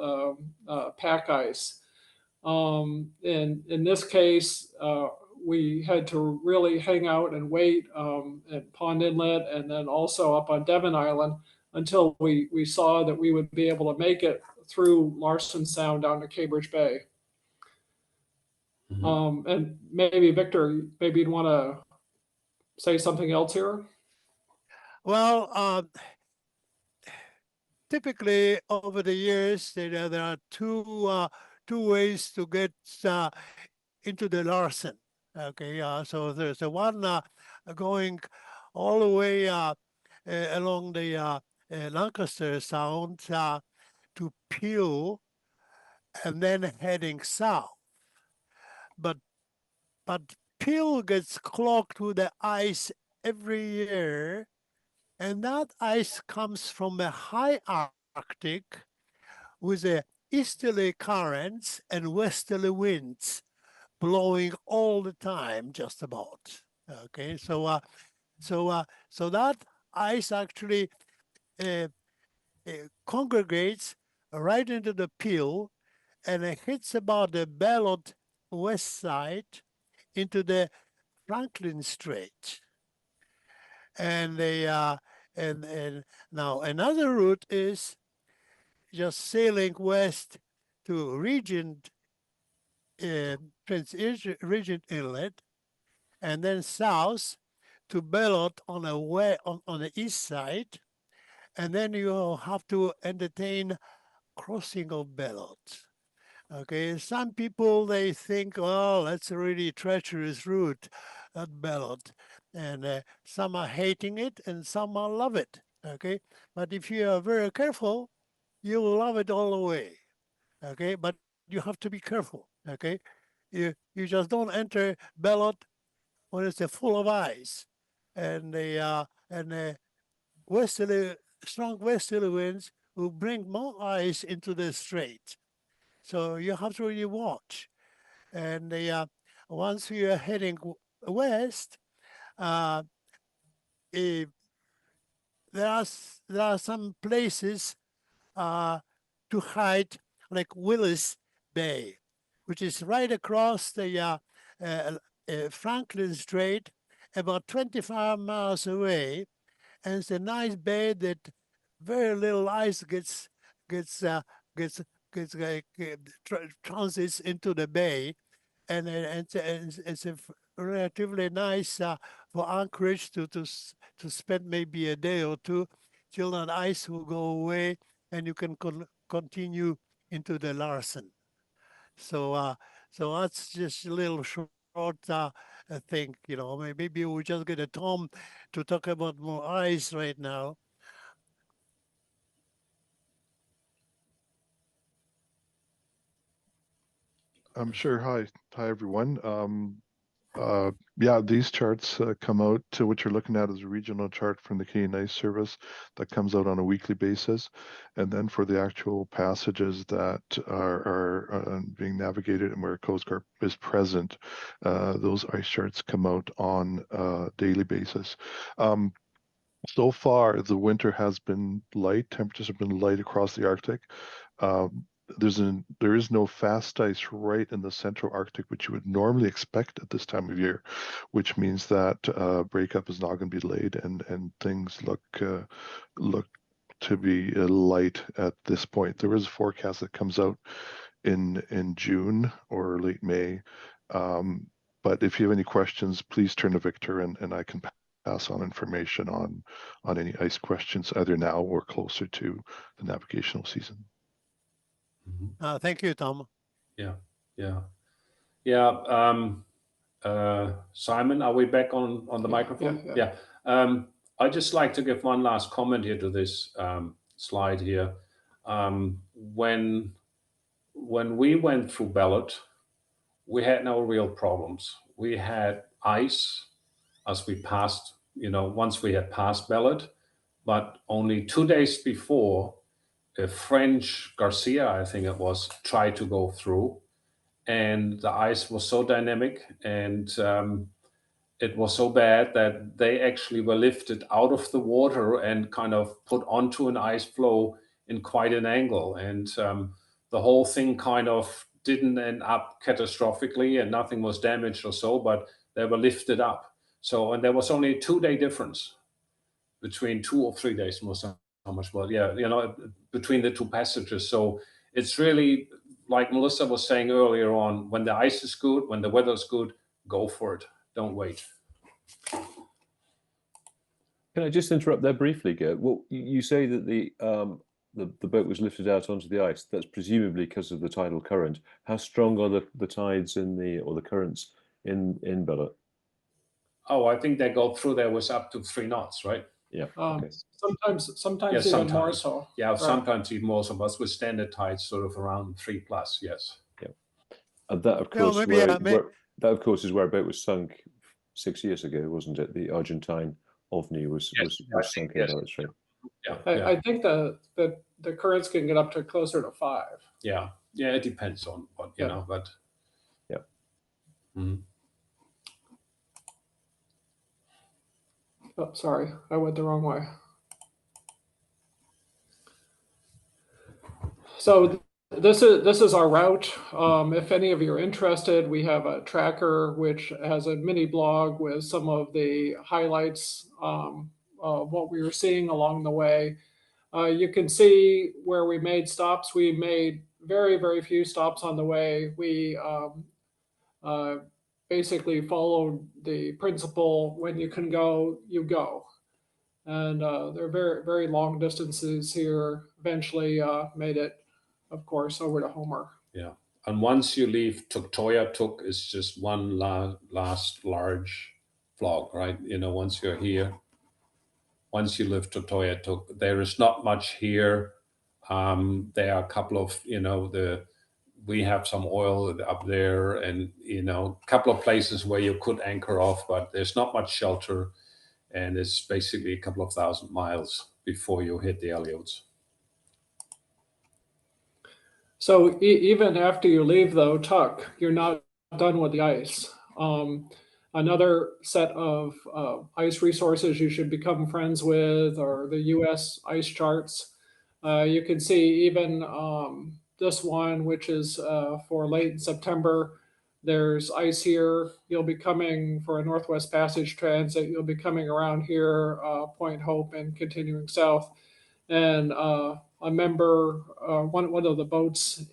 pack ice. In this case, we had to really hang out and wait at Pond Inlet and then also up on Devon Island until we saw that we would be able to make it through Larsen Sound down to Cambridge Bay. And maybe Victor, maybe you'd want to say something else here. Well, typically over the years, there are two ways to get into the Larsen. Okay, so there's the one going all the way along the Lancaster Sound to Peel, and then heading south. But Peel gets clogged with the ice every year, and that ice comes from the high Arctic with the easterly currents and westerly winds blowing all the time, just about. Okay, so that ice actually congregates right into the Peel, and it hits about the Bellot west side into the Franklin Strait. And and now another route is just sailing west to Regent Prince Regent Inlet, and then south to Bellot on the east side, and then you have to entertain crossing of Bellot. Okay, some people, they think, well, that's a really treacherous route, that Bellot, and some are hating it and some are love it. Okay, but if you are very careful, you will love it all the way. Okay, but you have to be careful. Okay, you just don't enter Bellot when it's full of ice, and the strong westerly winds will bring more ice into the strait. So you have to really watch. And once we are heading west, there are some places to hide, like Willis Bay, which is right across the Franklin Strait, about 25 miles away, and it's a nice bay that very little ice transits into the bay, and it's a relatively nice for anchorage to spend maybe a day or two till that ice will go away, and you can continue into the Larsen. So so that's just a little short thing, you know. Maybe we just get a Tom to talk about more ice right now. I'm sure. Hi everyone. Yeah, these charts come out. What you're looking at is a regional chart from the Canadian Ice Service that comes out on a weekly basis, and then for the actual passages that are being navigated and where Coast Guard is present, those ice charts come out on a daily basis. So far, the winter has been light. Temperatures have been light across the Arctic. There is no fast ice right in the central Arctic, which you would normally expect at this time of year, which means that breakup is not going to be delayed, and things look to be light at this point. There is a forecast that comes out in June or late May, but if you have any questions, please turn to Victor, and I can pass on information on any ice questions either now or closer to the navigational season. Thank you, Tom. Simon, are we back on the microphone? Yeah. I'd just like to give one last comment here to this slide here. When when we went through Ballot, we had no real problems. We had ice as we passed, once we had passed Ballot, but only 2 days before, a French Garcia, I think it was, tried to go through, and the ice was so dynamic and it was so bad that they actually were lifted out of the water and kind of put onto an ice floe in quite an angle. And the whole thing kind of didn't end up catastrophically and nothing was damaged or so, but they were lifted up. So, and there was only a 2 day difference between 2 or 3 days, most how much more, yeah, between the two passages. So it's really, like Melissa was saying earlier on, when the ice is good, when the weather is good, go for it. Don't wait. Can I just interrupt there briefly, Gerd? Well, you say that the boat was lifted out onto the ice. That's presumably because of the tidal current. How strong are the tides or the currents in Bella? Oh, I think they go through there was up to 3 knots, right? Yeah. Um, Okay. Sometimes even more so. Yeah, Right. sometimes even more so, but with standard tides sort of around 3+, yes. Yeah. And that, of Yeah, course, maybe, that, of course, is where a boat was sunk 6 years ago, wasn't it? The Argentine OVNI was sunk in Bella Strait. Yeah, I think the currents can get up to closer to 5. yeah, it depends on what, but. Yeah. Mhm. Oh, sorry, I went the wrong way. So this is our route. If any of you are interested, we have a tracker which has a mini blog with some of the highlights of what we were seeing along the way. You can see where we made stops. We made very, very few stops on the way. We basically followed the principle, when you can go, you go. And they're very, very long distances here. Eventually made it, of course, over to Homer. Yeah. And once you leave Toyah is just one last large vlog, right? Once you're here, once you leave Toyah, there is not much here. There are a couple of, we have some oil up there and, a couple of places where you could anchor off, but there's not much shelter. And it's basically a couple of 1,000 miles before you hit the Elliotts. So even after you leave, though, Tuck, you're not done with the ice. Another set of ice resources you should become friends with are the U.S. ice charts. You can see even this one, which is for late September. There's ice here. You'll be coming for a Northwest Passage transit. You'll be coming around here, Point Hope, and continuing south. And I remember one of the boats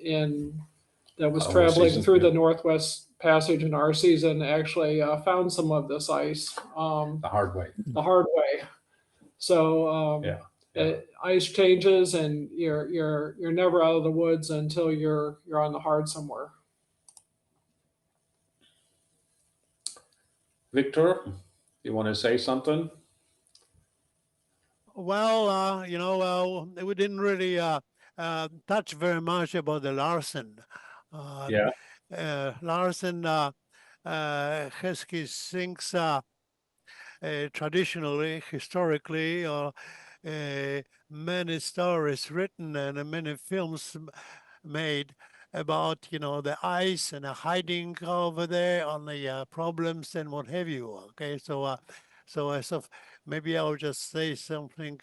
that was traveling through the Northwest Passage in our season actually found some of this ice. The hard way. The hard way. So ice changes, and you're never out of the woods until you're on the hard somewhere. Victor, you want to say something? Well, we didn't really touch very much about the Larsen. Larsen has his things traditionally, historically, many stories written and many films made about, the ice and the hiding over there on the problems and what have you. Okay, so as of maybe I'll just say something.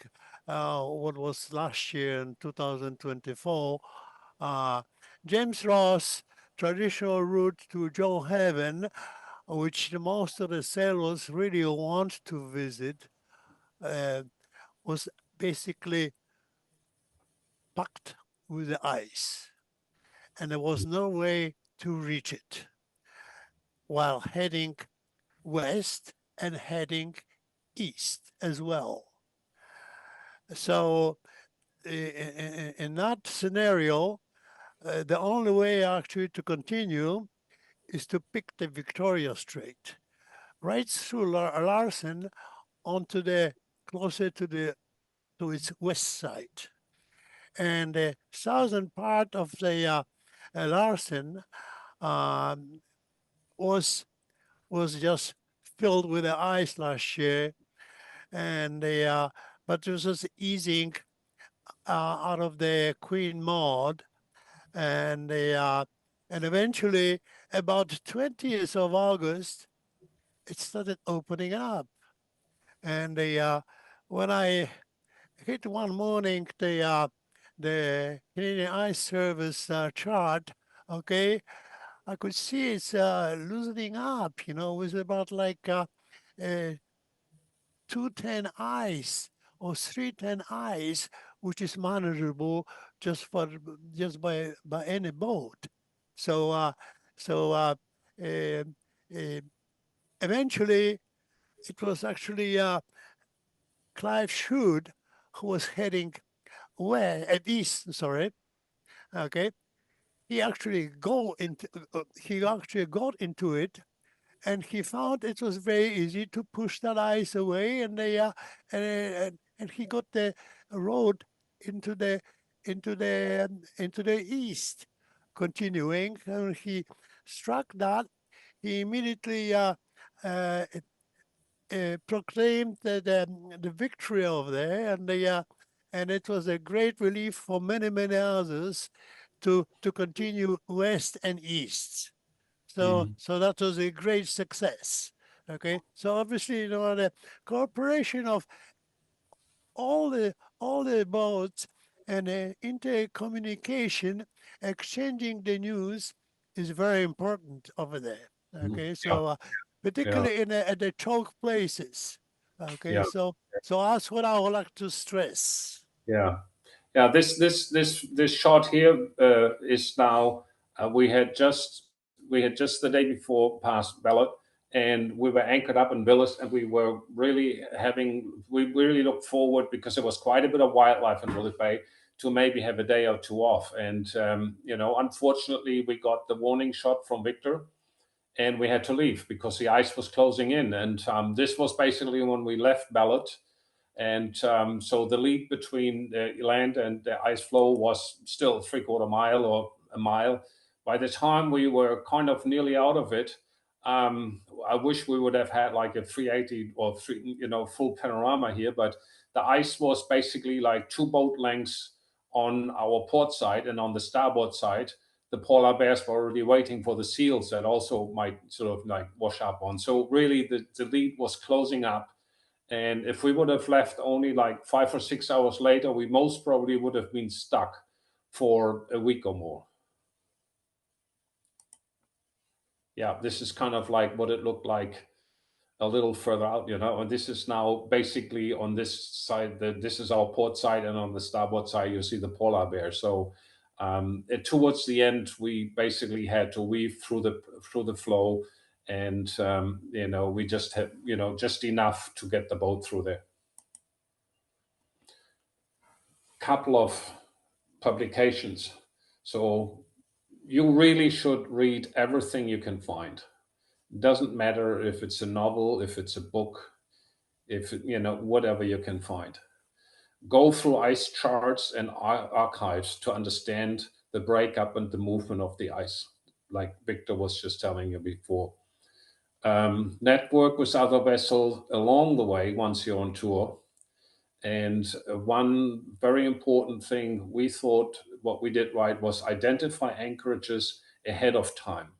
What was last year in 2024? James Ross traditional route to Joe Haven, which most of the sailors really want to visit, was basically packed with the ice, and there was no way to reach it while heading west and heading east as well. So in that scenario, the only way actually to continue is to pick the Victoria Strait right through Larsen onto the closer to its west side. And the southern part of the Larsen um, was just filled with the ice last year, and but it was just easing out of the Queen Maud, and and eventually about 20th of August, it started opening up, and when I hit one morning the Canadian Ice Service chart, okay, I could see it's loosening up, you know, it was about like 210 ice or 310 ice, which is manageable just for just by any boat. So so uh, uh, eventually it was actually Clive Shood who was heading east. Sorry, okay. He actually got into it, and he found it was very easy to push that ice away, and and he got the road into the east, continuing, and he struck that. He immediately uh, proclaimed the victory over there, and it was a great relief for many others to continue west and east. So that was a great success. Okay, so obviously, you know, the cooperation of all the boats and intercommunication, exchanging the news is very important over there. Okay, so Yeah. particularly at the choke places. Okay, Yeah. so that's what I would like to stress. Yeah. Yeah. This shot here is now. We had just the day before passed Ballot, and we were anchored up in Villas, and we really looked forward, because there was quite a bit of wildlife in Willett Bay, to maybe have a day or two off. And you know, unfortunately, we got the warning shot from Victor, and we had to leave because the ice was closing in. And this was basically when we left Ballot. And so the lead between the land and the ice flow was still 3/4 mile or a mile. By the time we were kind of nearly out of it, I wish we would have had like a 380 or full panorama here, but the ice was basically like 2 boat lengths on our port side, and on the starboard side, the polar bears were already waiting for the seals that also might sort of like wash up on. So really the lead was closing up. And if we would have left only like 5 or 6 hours later, we most probably would have been stuck for a week or more. Yeah, this is kind of like what it looked like a little further out, you know. And this is now basically on this side. This is our port side, and on the starboard side, you see the polar bear. So towards the end, we basically had to weave through the flow, and you know, we just had, you know, just enough to get the boat through there. Couple of publications. So you really should read everything you can find. It doesn't matter if it's a novel, if it's a book, if you know, whatever you can find. Go through ice charts and archives to understand the breakup and the movement of the ice, like Victor was just telling you before. Network with other vessels along the way once you're on tour. And one very important thing we thought what we did right was identify anchorages ahead of time,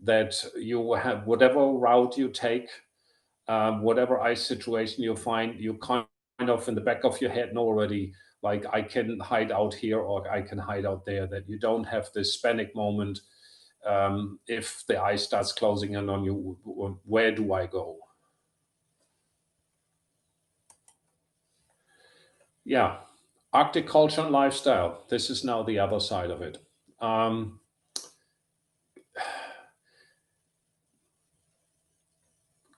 that you have whatever route you take, whatever ice situation you find, you kind of in the back of your head know already, like, I can hide out here or I can hide out there, that you don't have this panic moment. If the ice starts closing in on you, where do I go? Yeah, Arctic culture and lifestyle. This is now the other side of it.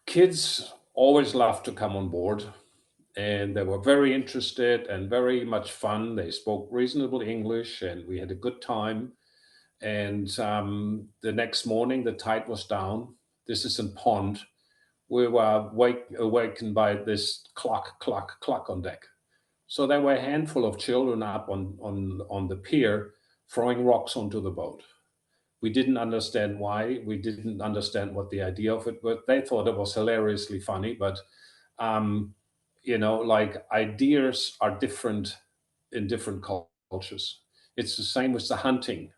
Kids always love to come on board, and they were very interested and very much fun. They spoke reasonable English, and we had a good time. And the next morning, the tide was down. This is in Pond. We were awakened by this cluck, cluck, cluck on deck. So there were a handful of children up on the pier throwing rocks onto the boat. We didn't understand why. We didn't understand what the idea of it was. They thought it was hilariously funny, but like ideas are different in different cultures. It's the same with the hunting.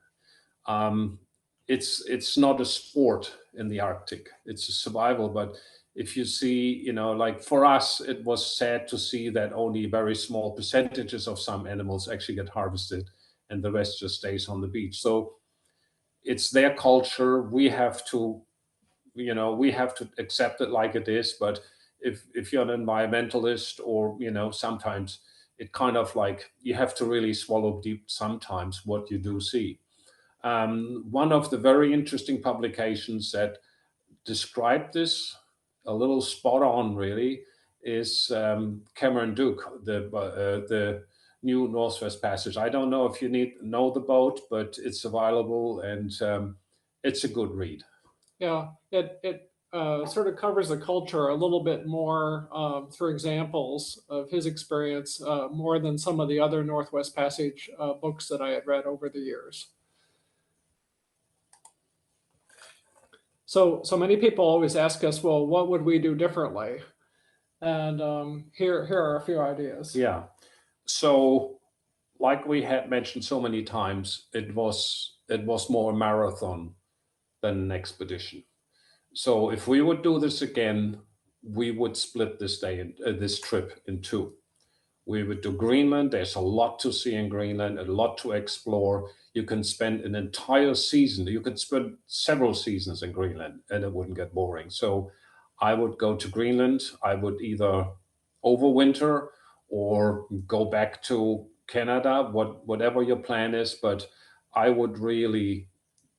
It's not a sport in the Arctic. It's a survival. But if you see, like for us, it was sad to see that only very small percentages of some animals actually get harvested, and the rest just stays on the beach. So it's their culture. We have to accept it like it is. But if you're an environmentalist, or sometimes it kind of like you have to really swallow deep sometimes what you do see. One of the very interesting publications that described this a little spot on really is Cameron Duke, the new Northwest Passage. I don't know if you know the boat, but it's available, and it's a good read. Yeah, it sort of covers the culture a little bit more through examples of his experience, more than some of the other Northwest Passage books that I had read over the years. So many people always ask us, well, what would we do differently? And here are a few ideas. Yeah. So, like we had mentioned so many times, it was more a marathon than an expedition. So if we would do this again, we would split this trip in two. We would do Greenland. There's a lot to see in Greenland, a lot to explore. You can spend an entire season. You could spend several seasons in Greenland, and it wouldn't get boring. So I would go to Greenland. I would either overwinter or go back to Canada, whatever your plan is. But I would really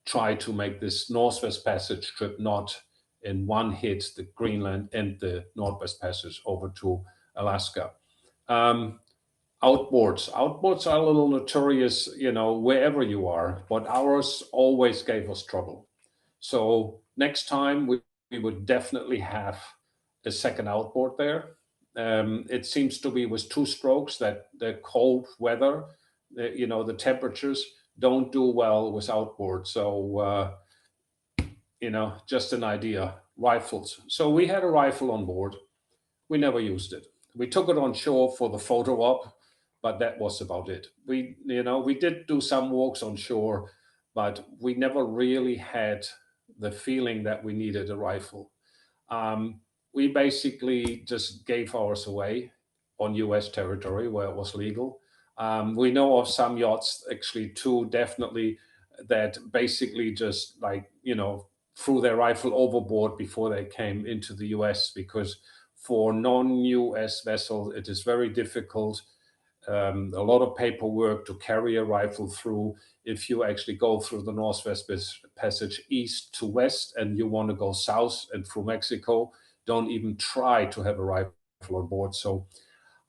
try to make this Northwest Passage trip not in one hit, the Greenland and the Northwest Passage over to Alaska. Outboards are a little notorious, wherever you are, but ours always gave us trouble. So next time we would definitely have a second outboard there. It seems to be with two strokes that the cold weather, the temperatures don't do well with outboard. So, just an idea. Rifles. So we had a rifle on board. We never used it. We took it on shore for the photo op, but that was about it. We did do some walks on shore, but we never really had the feeling that we needed a rifle. We basically just gave ours away on US territory where it was legal. We know of some yachts, actually two definitely, that basically just threw their rifle overboard before they came into the US, because for non-US vessels, it is very difficult. A lot of paperwork to carry a rifle through. If you actually go through the Northwest Passage east to west and you want to go south and through Mexico, don't even try to have a rifle on board. So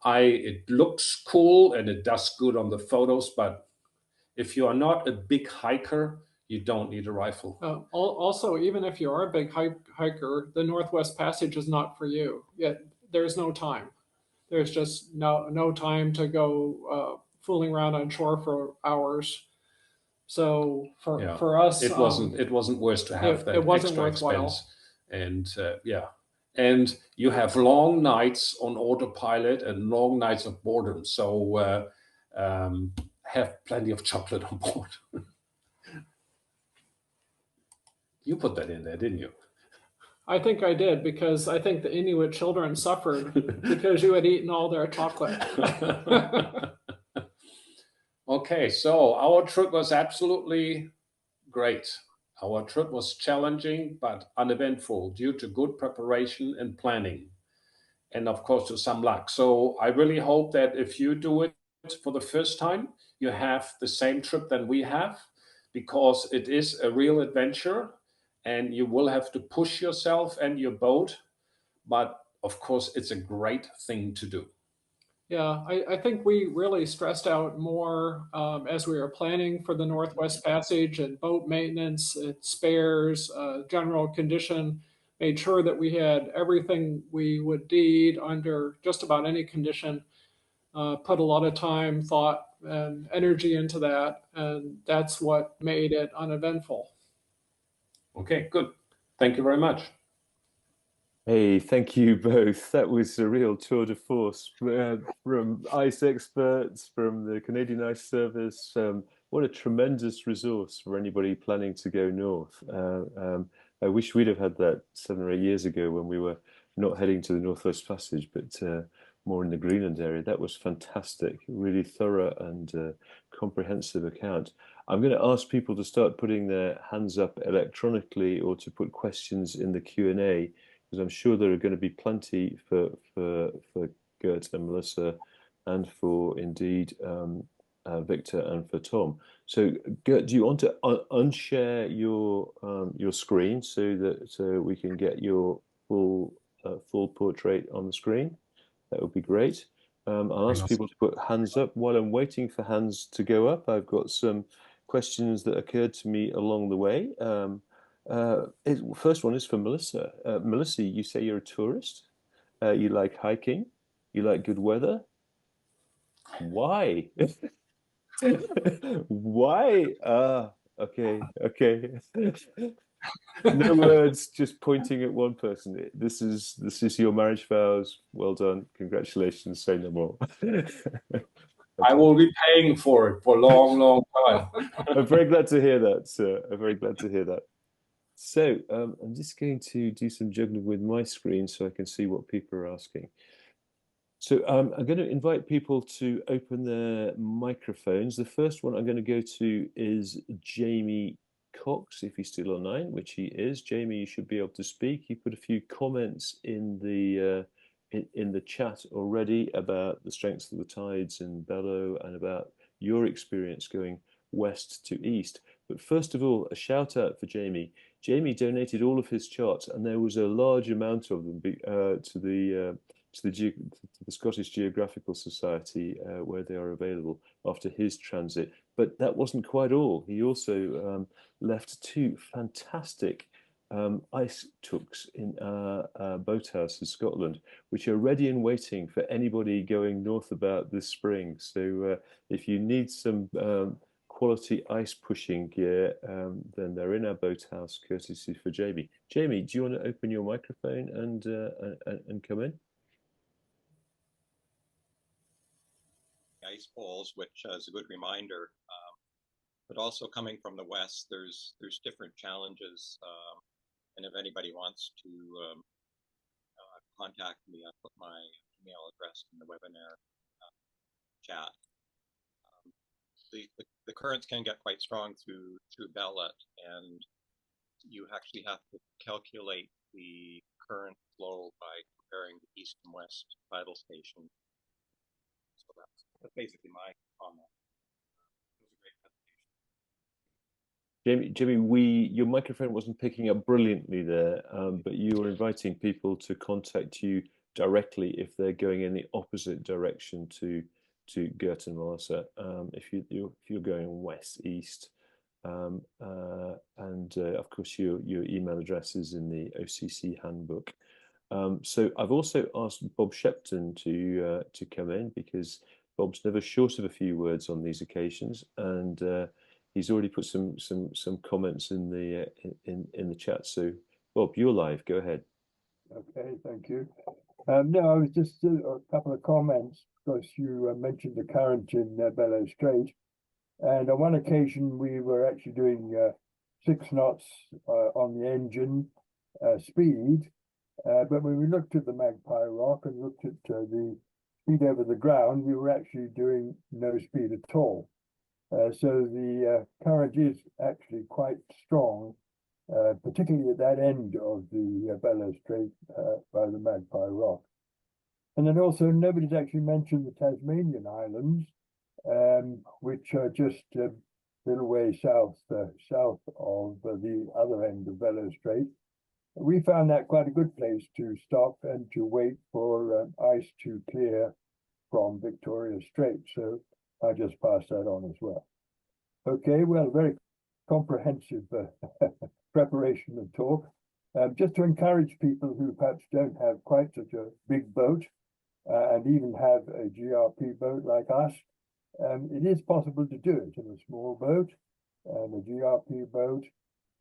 it looks cool and it does good on the photos, but if you are not a big hiker, you don't need a rifle. Also, even if you are a big hiker, the Northwest Passage is not for you. Yet there's no time. There's just no time to go fooling around on shore for hours. So for us, it wasn't worth to have that. It wasn't extra worthwhile. Expense. And and you have long nights on autopilot and long nights of boredom. So have plenty of chocolate on board. You put that in there, didn't you? I think I did, because I think the Inuit children suffered because you had eaten all their chocolate. Okay, so our trip was absolutely great. Our trip was challenging but uneventful due to good preparation and planning, and of course to some luck. So I really hope that if you do it for the first time, you have the same trip that we have, because it is a real adventure and you will have to push yourself and your boat. But of course, it's a great thing to do. Yeah, I think we really stressed out more as we were planning for the Northwest Passage, and boat maintenance, and spares, general condition, made sure that we had everything we would need under just about any condition. Put a lot of time, thought, and energy into that, and that's what made it uneventful. Okay, good. Thank you very much. Hey, thank you both. That was a real tour de force from ice experts, from the Canadian Ice Service. What a tremendous resource for anybody planning to go north. I wish we'd have had that 7 or 8 years ago when we were not heading to the Northwest Passage, but more in the Greenland area. That was fantastic, really thorough and comprehensive account. I'm going to ask people to start putting their hands up electronically or to put questions in the Q&A, because I'm sure there are going to be plenty for Gerd and Melissa, and for indeed Victor and for Tom. So Gerd, do you want to unshare your screen so that we can get your full portrait on the screen? That would be great. I'll ask people to put hands up. While I'm waiting for hands to go up, I've got some questions that occurred to me along the way. First one is for Melissa. Melissa, you say you're a tourist. You like hiking. You like good weather. Why? Why? Okay. No words, just pointing at one person. This is your marriage vows. Well done. Congratulations. Say no more. I will be paying for it for a long, long time. I'm very glad to hear that, sir. I'm very glad to hear that. So I'm just going to do some juggling with my screen so I can see what people are asking. So I'm going to invite people to open their microphones. The first one I'm going to go to is Jamie Cox, if he's still online, which he is. Jamie, you should be able to speak. You put a few comments in the chat already about the strengths of the tides in Bellow and about your experience going west to east. But first of all, a shout out for Jamie. Jamie donated all of his charts, and there was a large amount of them to the Scottish Geographical Society, where they are available after his transit. But that wasn't quite all. He also left 2 fantastic ice tooks in our boathouse in Scotland, which are ready and waiting for anybody going north about this spring. So if you need some quality ice pushing gear, then they're in our boathouse, courtesy for Jamie. Jamie, do you want to open your microphone and come in? Ice poles, which is a good reminder, but also coming from the west, there's different challenges, and if anybody wants to contact me, I'll put my email address in the webinar chat. The currents can get quite strong through Bellet, and you actually have to calculate the current flow by comparing the east and west tidal station. So that's basically my comment. It was a great presentation. Jamie, your microphone wasn't picking up brilliantly there, but you were inviting people to contact you directly if they're going in the opposite direction to Gerd and Melissa. If you're going west-east, and of course your email address is in the OCC handbook. So I've also asked Bob Shepton to come in, because Bob's never short of a few words on these occasions, and he's already put some comments in the chat. So Bob, you're live. Go ahead. Okay, thank you. No, I was just a couple of comments, because you mentioned the current in Bellow Strait, and on one occasion we were actually doing 6 knots on the engine speed, but when we looked at the Magpie Rock and looked at the speed over the ground, we were actually doing no speed at all. So the current is actually quite strong, particularly at that end of the Bellow Strait by the Magpie Rock. And then also, nobody's actually mentioned the Tasmanian Islands, which are just a little way south of the other end of Bellow Strait. We found that quite a good place to stop and to wait for ice to clear from Victoria Strait. So I just passed that on as well. Okay, well, very comprehensive preparation and talk. Just to encourage people who perhaps don't have quite such a big boat and even have a GRP boat like us, it is possible to do it in a small boat, a GRP boat,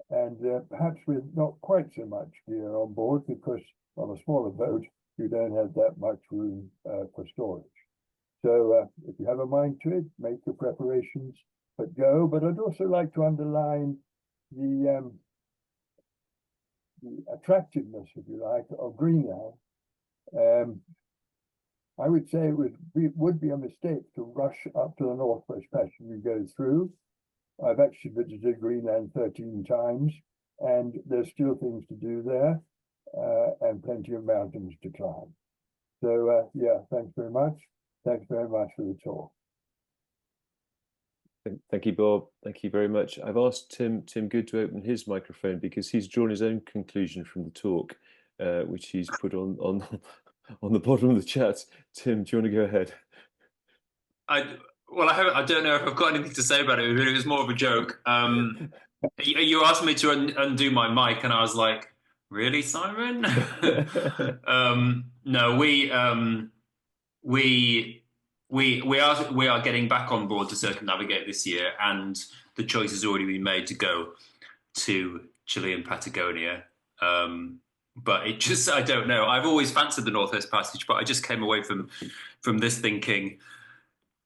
And perhaps with not quite so much gear on board, because on a smaller boat, you don't have that much room for storage. So if you have a mind to it, make your preparations, but go. But I'd also like to underline the attractiveness, if you like, of Greenland. I would say it would be a mistake to rush up to the Northwest Passage and go through. I've actually visited Greenland 13 times, and there's still things to do there, and plenty of mountains to climb. So yeah, thanks very much. Thanks very much for the talk. Thank you, Bob. Thank you very much. I've asked Tim Good to open his microphone because he's drawn his own conclusion from the talk, which he's put on the bottom of the chat. Tim, do you want to go ahead? Well, I don't know if I've got anything to say about it. It was more of a joke. You asked me to undo my mic, and I was like, "Really, Simon?" No, we are getting back on board to circumnavigate this year, and the choice has already been made to go to Chile and Patagonia. But it just, I don't know. I've always fancied the Northwest Passage, but I just came away from this thinking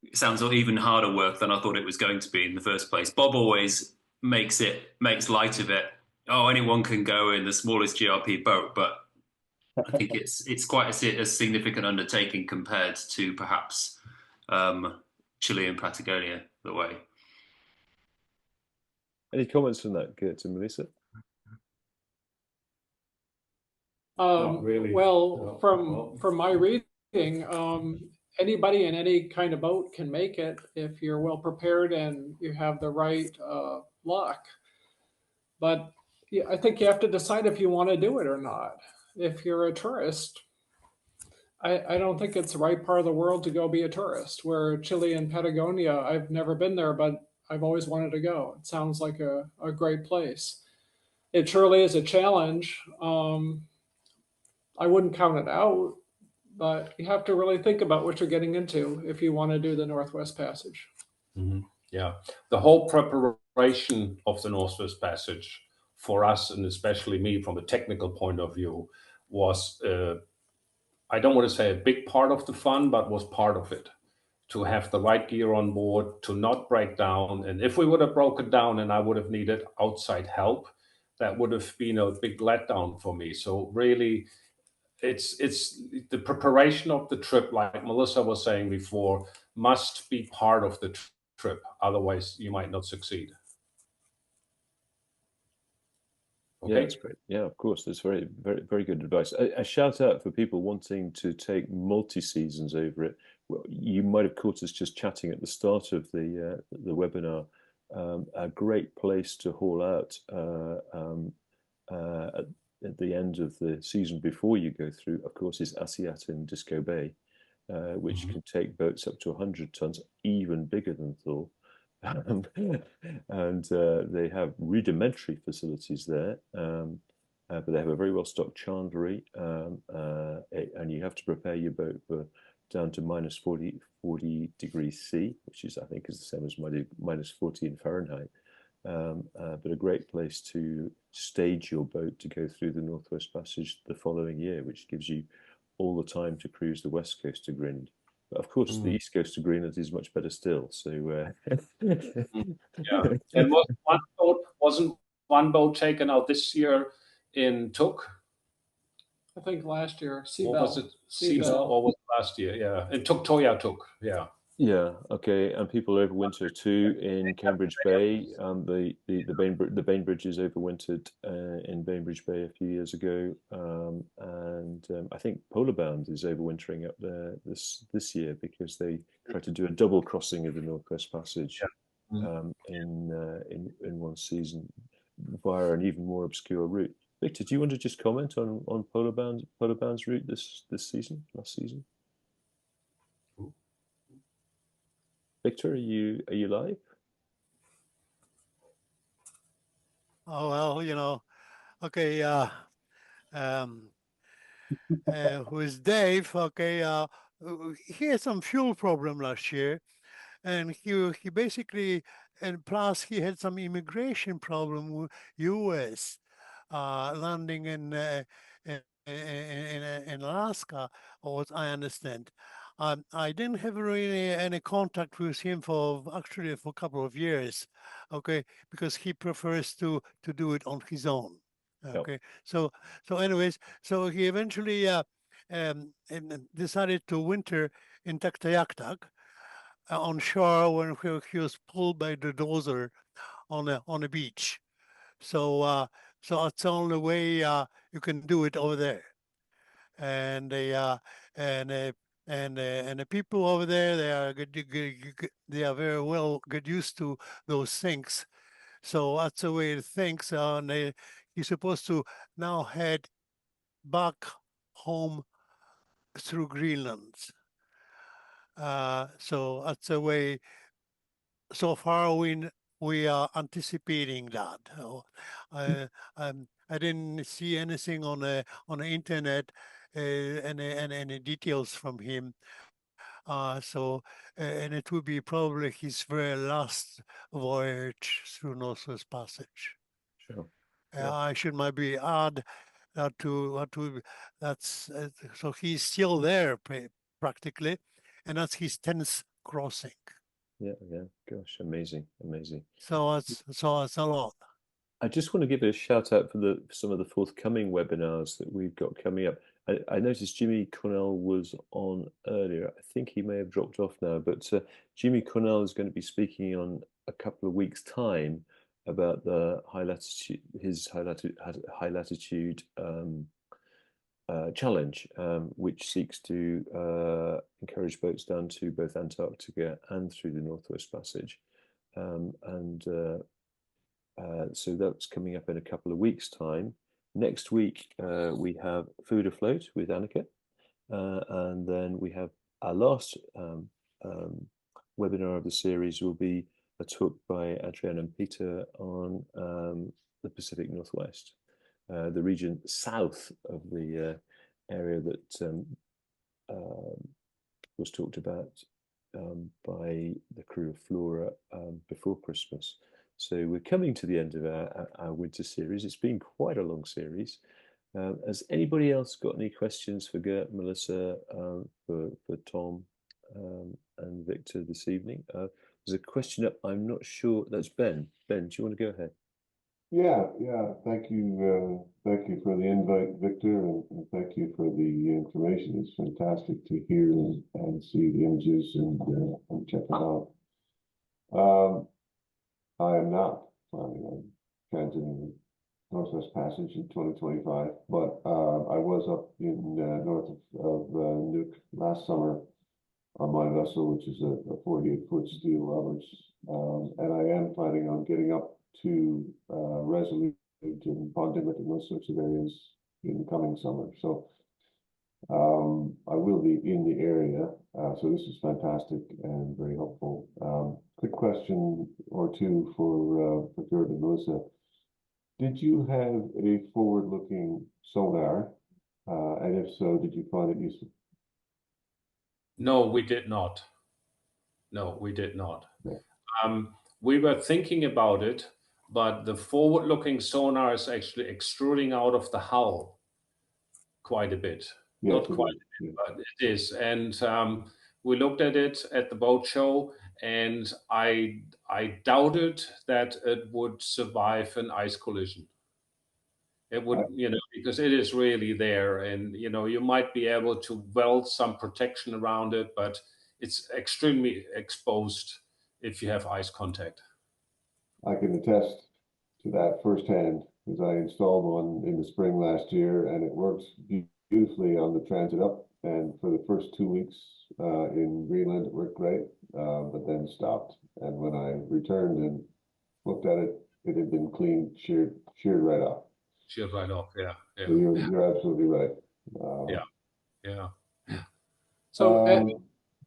it sounds even harder work than I thought it was going to be in the first place. Bob always makes light of it. Oh, anyone can go in the smallest GRP boat, but I think it's quite a significant undertaking compared to perhaps Chile and Patagonia the way. Any comments on that, Gerd and Melissa? Not really. Well, No. from my reading, anybody in any kind of boat can make it if you're well prepared and you have the right luck. But yeah, I think you have to decide if you want to do it or not. If you're a tourist, I don't think it's the right part of the world to go be a tourist. Where Chile and Patagonia, I've never been there, but I've always wanted to go. It sounds like a great place. It surely is a challenge. I wouldn't count it out, but you have to really think about what you're getting into if you want to do the Northwest Passage. Mm-hmm. Yeah, the whole preparation of the Northwest Passage for us, and especially me from a technical point of view, was, I don't want to say a big part of the fun, but was part of it. To have the right gear on board, to not break down. And if we would have broken down and I would have needed outside help, that would have been a big letdown for me. So really, it's the preparation of the trip, like Melissa was saying before, must be part of the trip. Otherwise, you might not succeed. Okay. Yeah, that's great. Yeah, of course, that's very, very, very good advice. A shout out for people wanting to take multi-seasons over it. Well, you might have caught us just chatting at the start of the webinar. A great place to haul out at the end of the season before you go through, of course, is Asiat in Disco Bay, which can take boats up to 100 tons, even bigger than Thor. And they have rudimentary facilities there, but they have a very well-stocked chandlery, and you have to prepare your boat for down to minus 40 degrees C, which is, I think, is the same as minus 40 in Fahrenheit. But a great place to stage your boat to go through the Northwest Passage the following year, which gives you all the time to cruise the west coast of Greenland. But of course, the east coast of Greenland is much better still. So yeah, and wasn't one boat taken out this year in Tuk? I think last year, What was it? Seabell, or was it last year? Yeah, and Toya Tuk. Yeah. Yeah. Okay. And people overwinter too in Cambridge Bay. The Bainbridges overwintered in Bainbridge Bay a few years ago, and I think Polarbound is overwintering up there this year because they tried to do a double crossing of the Northwest Passage in one season via an even more obscure route. Victor, do you want to just comment on Polarbound's route last season? Victor, are you live? Oh, well, okay. Who is Dave? Okay, he had some fuel problem last year, and he basically and plus he had some immigration problem with U.S. Landing in Alaska, or what I understand. I didn't have really any contact with him for actually for a couple of years, okay, because he prefers to do it on his own. Okay, so anyways, so he eventually and decided to winter in Taktayak on shore when he was pulled by the dozer on a beach. So so that's the only way you can do it over there. And and uh, and the people over there, they are they are very well get used to those things. So that's the way it thinks. And he's supposed to now head back home through Greenland. So that's the way. So far, we are anticipating that. I didn't see anything on the internet, any details from him. And it will be probably his very last voyage through Northwest Passage. Sure. I should maybe add that that's so he's still there practically, and that's his 10th crossing. Yeah, gosh, amazing. So it's a lot. I just want to give a shout out for some of the forthcoming webinars that we've got coming up. I noticed Jimmy Cornell was on earlier. I think he may have dropped off now, but Jimmy Cornell is going to be speaking on a couple of weeks' time about the his high latitude challenge, which seeks to encourage boats down to both Antarctica and through the Northwest Passage. So that's coming up in a couple of weeks' time. Next week, we have Food Afloat with Annika. And then we have our last webinar of the series will be a talk by Adrian and Peter on the Pacific Northwest, the region south of the area that was talked about by the crew of Flora before Christmas. So we're coming to the end of our winter series. It's been quite a long series. Has anybody else got any questions for Gerd, Melissa, for Tom and Victor this evening? There's a question up. I'm not sure. That's Ben. Ben, do you want to go ahead? Yeah. Thank you for the invite, Victor, and thank you for the information. It's fantastic to hear and see the images and check it out. I am not planning on transiting the Northwest Passage in 2025, but I was up in north of Nuuk last summer on my vessel, which is a 48-foot steel Roberts, and I am planning on getting up to Resolute and Pondimit and those sorts of areas in the coming summer. So I will be in the area. So this is fantastic and very helpful. Quick question or two for Gerd and Melissa. Did you have a forward-looking sonar? And if so, did you find it useful? No, we did not. No, we did not. Yeah. We were thinking about it, but the forward-looking sonar is actually extruding out of the hull quite a bit. Yes, Not quite a bit, but it is. And we looked at it at the boat show, and I doubted that it would survive an ice collision. It would, because it is really there, and you might be able to weld some protection around it, but it's extremely exposed if you have ice contact. I can attest to that firsthand, because I installed one in the spring last year, and it works beautifully on the transit up. And for the first 2 weeks in Greenland, it worked great, but then stopped. And when I returned and looked at it, it had been cleaned, sheared right off. Sheared right off, yeah. So you're absolutely right. Yeah. So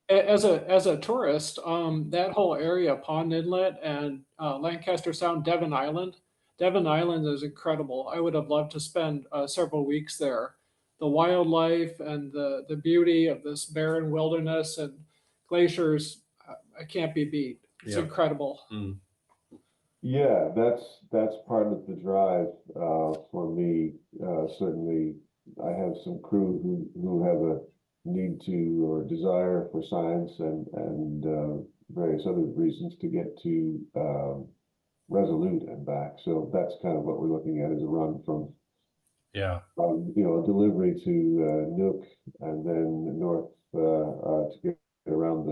as a tourist, that whole area, Pond Inlet and Lancaster Sound, Devon Island is incredible. I would have loved to spend several weeks there. The wildlife and the beauty of this barren wilderness and glaciers, it can't be beat. It's incredible. Yeah, that's part of the drive for me. Certainly, I have some crew who have a need to or desire for science and various other reasons to get to Resolute and back. So that's kind of what we're looking at, is a run from Yeah. a delivery to Nuuk and then north to get around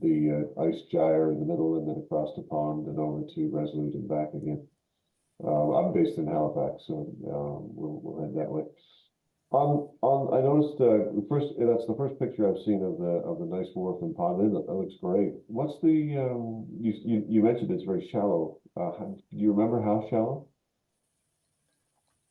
the ice gyre in the middle and then across the pond and over to Resolute and back again. I'm based in Halifax, so we'll head that way. I noticed that's the first picture I've seen of the nice wharf and pond. That looks great. What's the you mentioned it's very shallow. Do you remember how shallow?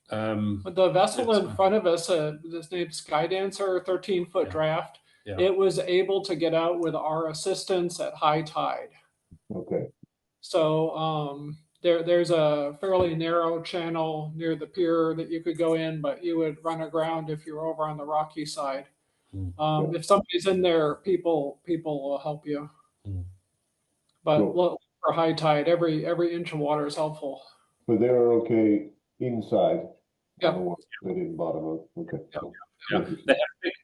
The vessel in front of us, this named Skydancer, 13-foot draft, Yeah. it was able to get out with our assistance at high tide. Okay. So there's a fairly narrow channel near the pier that you could go in, but you would run aground if you're over on the rocky side. If somebody's in there, people will help you. But Cool. look for high tide. Every inch of water is helpful. But they were okay inside. Yeah. They didn't bottom out. Okay. Yeah.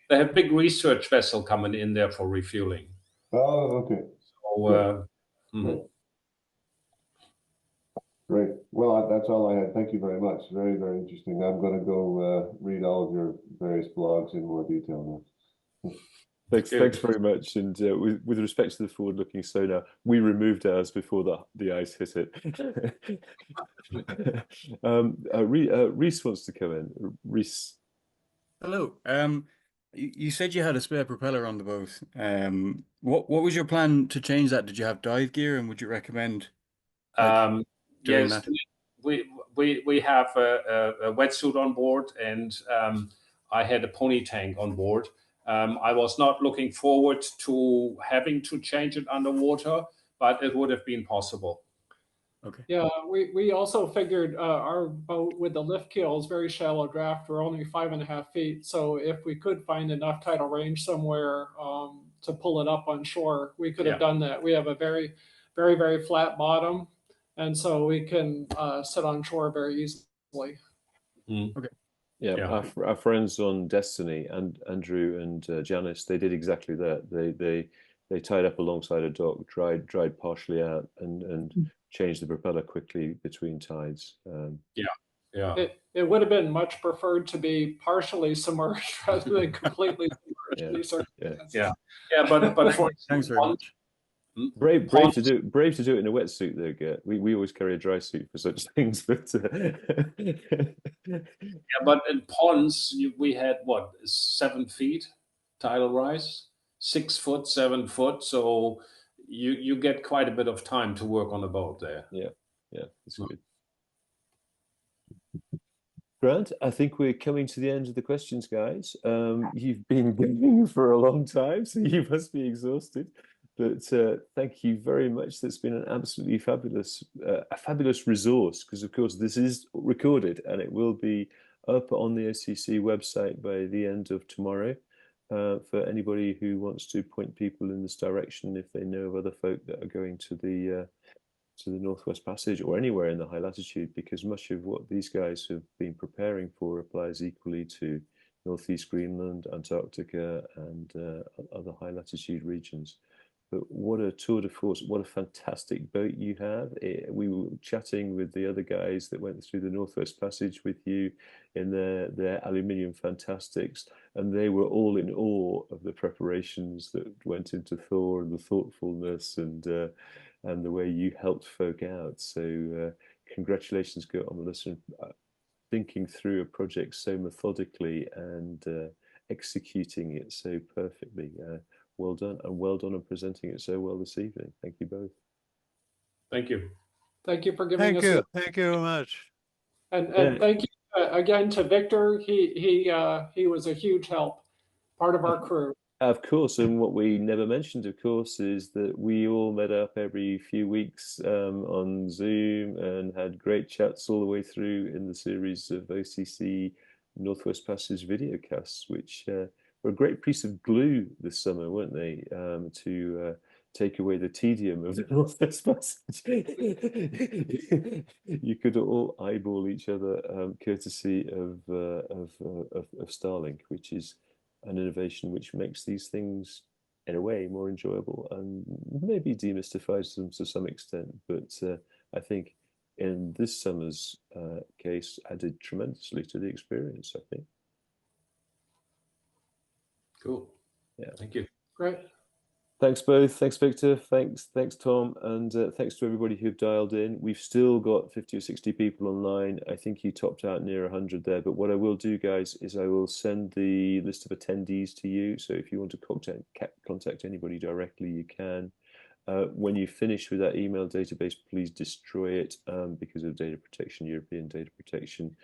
They have big research vessel coming in there for refueling. Oh, okay. So Great. Well, that's all I had. Thank you very much. Very, very interesting. I'm going to go read all of your various blogs in more detail now. Thanks very much. And with respect to the forward-looking sonar, we removed ours before the ice hit it. Reese wants to come in. Reese. Hello. You said you had a spare propeller on the boat. What was your plan to change that? Did you have dive gear, and would you recommend doing yes, that? we have a wetsuit on board, and I had a pony tank on board. I was not looking forward to having to change it underwater, but it would have been possible. Okay. Yeah, we also figured our boat with the lift keel is very shallow draft. We're only 5.5 feet. So if we could find enough tidal range somewhere to pull it up on shore, we could have done that. We have a very, very, very flat bottom. And so we can sit on shore very easily. Okay. Yeah, our friends on Destiny and Andrew and Janice, they did exactly that. They tied up alongside a dock, dried partially out, and changed the propeller quickly between tides. It would have been much preferred to be partially submerged rather than completely submerged. But for Thanks very much. Brave to do it in a wetsuit though, Gert. We always carry a dry suit for such things, but but in ponds we had 7 feet tidal rise, 6 foot, 7 foot, so you get quite a bit of time to work on a boat there. Yeah, that's good. Grant, I think we're coming to the end of the questions, guys. You've been going for a long time, so you must be exhausted. But thank you very much. That's been an absolutely fabulous resource, because of course this is recorded and it will be up on the OCC website by the end of tomorrow for anybody who wants to point people in this direction if they know of other folk that are going to the Northwest Passage or anywhere in the high latitude, because much of what these guys have been preparing for applies equally to Northeast Greenland, Antarctica, and other high latitude regions. But what a tour de force, what a fantastic boat you have. We were chatting with the other guys that went through the Northwest Passage with you in their aluminium fantastics, and they were all in awe of the preparations that went into Thor and the thoughtfulness and the way you helped folk out. So congratulations, Gerd Melissa, thinking through a project so methodically and executing it so perfectly. Well done, and well done on presenting it so well this evening. Thank you both. Thank you. Thank you for giving us. Thank you very much. And thank you again to Victor. He was a huge help, part of our crew. Of course, and what we never mentioned, of course, is that we all met up every few weeks on Zoom and had great chats all the way through in the series of OCC Northwest Passage videocasts, which were a great piece of glue this summer, weren't they, take away the tedium of the Northwest Passage, you could all eyeball each other, courtesy of Starlink, which is an innovation which makes these things, in a way, more enjoyable and maybe demystifies them to some extent. But I think in this summer's case, added tremendously to the experience, I think. Cool. Yeah. Thank you. Great. Thanks both. Thanks, Victor. Thanks, Tom. And thanks to everybody who've dialed in. We've still got 50 or 60 people online. I think you topped out near 100 there. But what I will do, guys, is I will send the list of attendees to you. So if you want to contact anybody directly, you can. When you finish with that email database, please destroy it because of data protection, European data protection.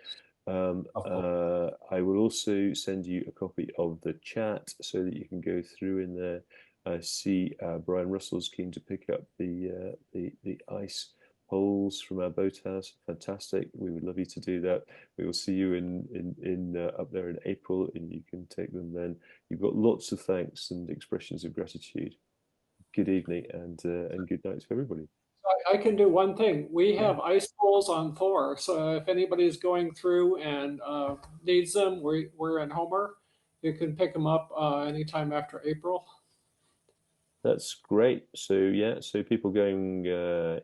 I will also send you a copy of the chat so that you can go through in there. I see Brian Russell's keen to pick up the ice poles from our boathouse. Fantastic. We would love you to do that. We will see you in up there in April, and you can take them then. You've got lots of thanks and expressions of gratitude. Good evening and good night to everybody. I can do one thing. We have ice poles on Thor, so if anybody's going through and needs them, we're in Homer. You can pick them up anytime after April. That's great. So yeah, so people going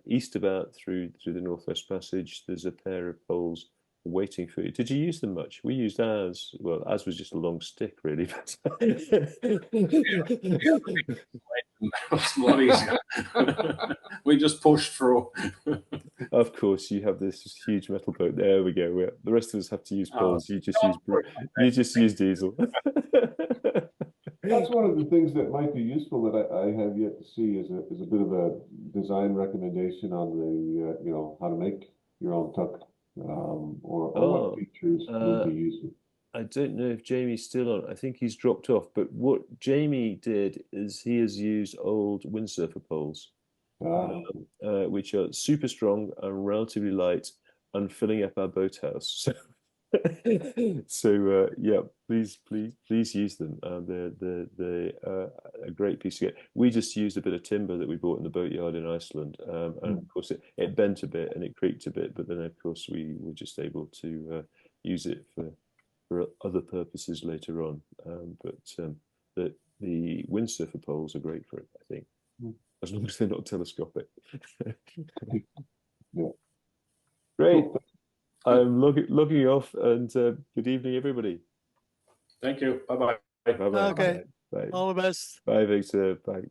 east about through the Northwest Passage, there's a pair of poles waiting for you. Did you use them much? We used ours. Well, ours was just a long stick, really. It's a lot easier. We just pushed through. Of course, you have this huge metal boat. There we go. The rest of us have to use poles. You just use diesel. That's one of the things that might be useful that I have yet to see is a bit of a design recommendation on the how to make your own tuck or what features would be useful. I don't know if Jamie's still on. I think he's dropped off. But what Jamie did is he has used old windsurfer poles, which are super strong and relatively light, and filling up our boathouse. So yeah, please use them. They're a great piece of gear. We just used a bit of timber that we bought in the boatyard in Iceland, and of course it bent a bit and it creaked a bit, but then of course we were just able to use it for other purposes later on. But the windsurfer poles are great for it, I think, as long as they're not telescopic. Yeah. Great. I'm logging off, and good evening, everybody. Thank you. Bye-bye. Bye-bye. Okay. Bye. All the best. Bye, Victor. Bye.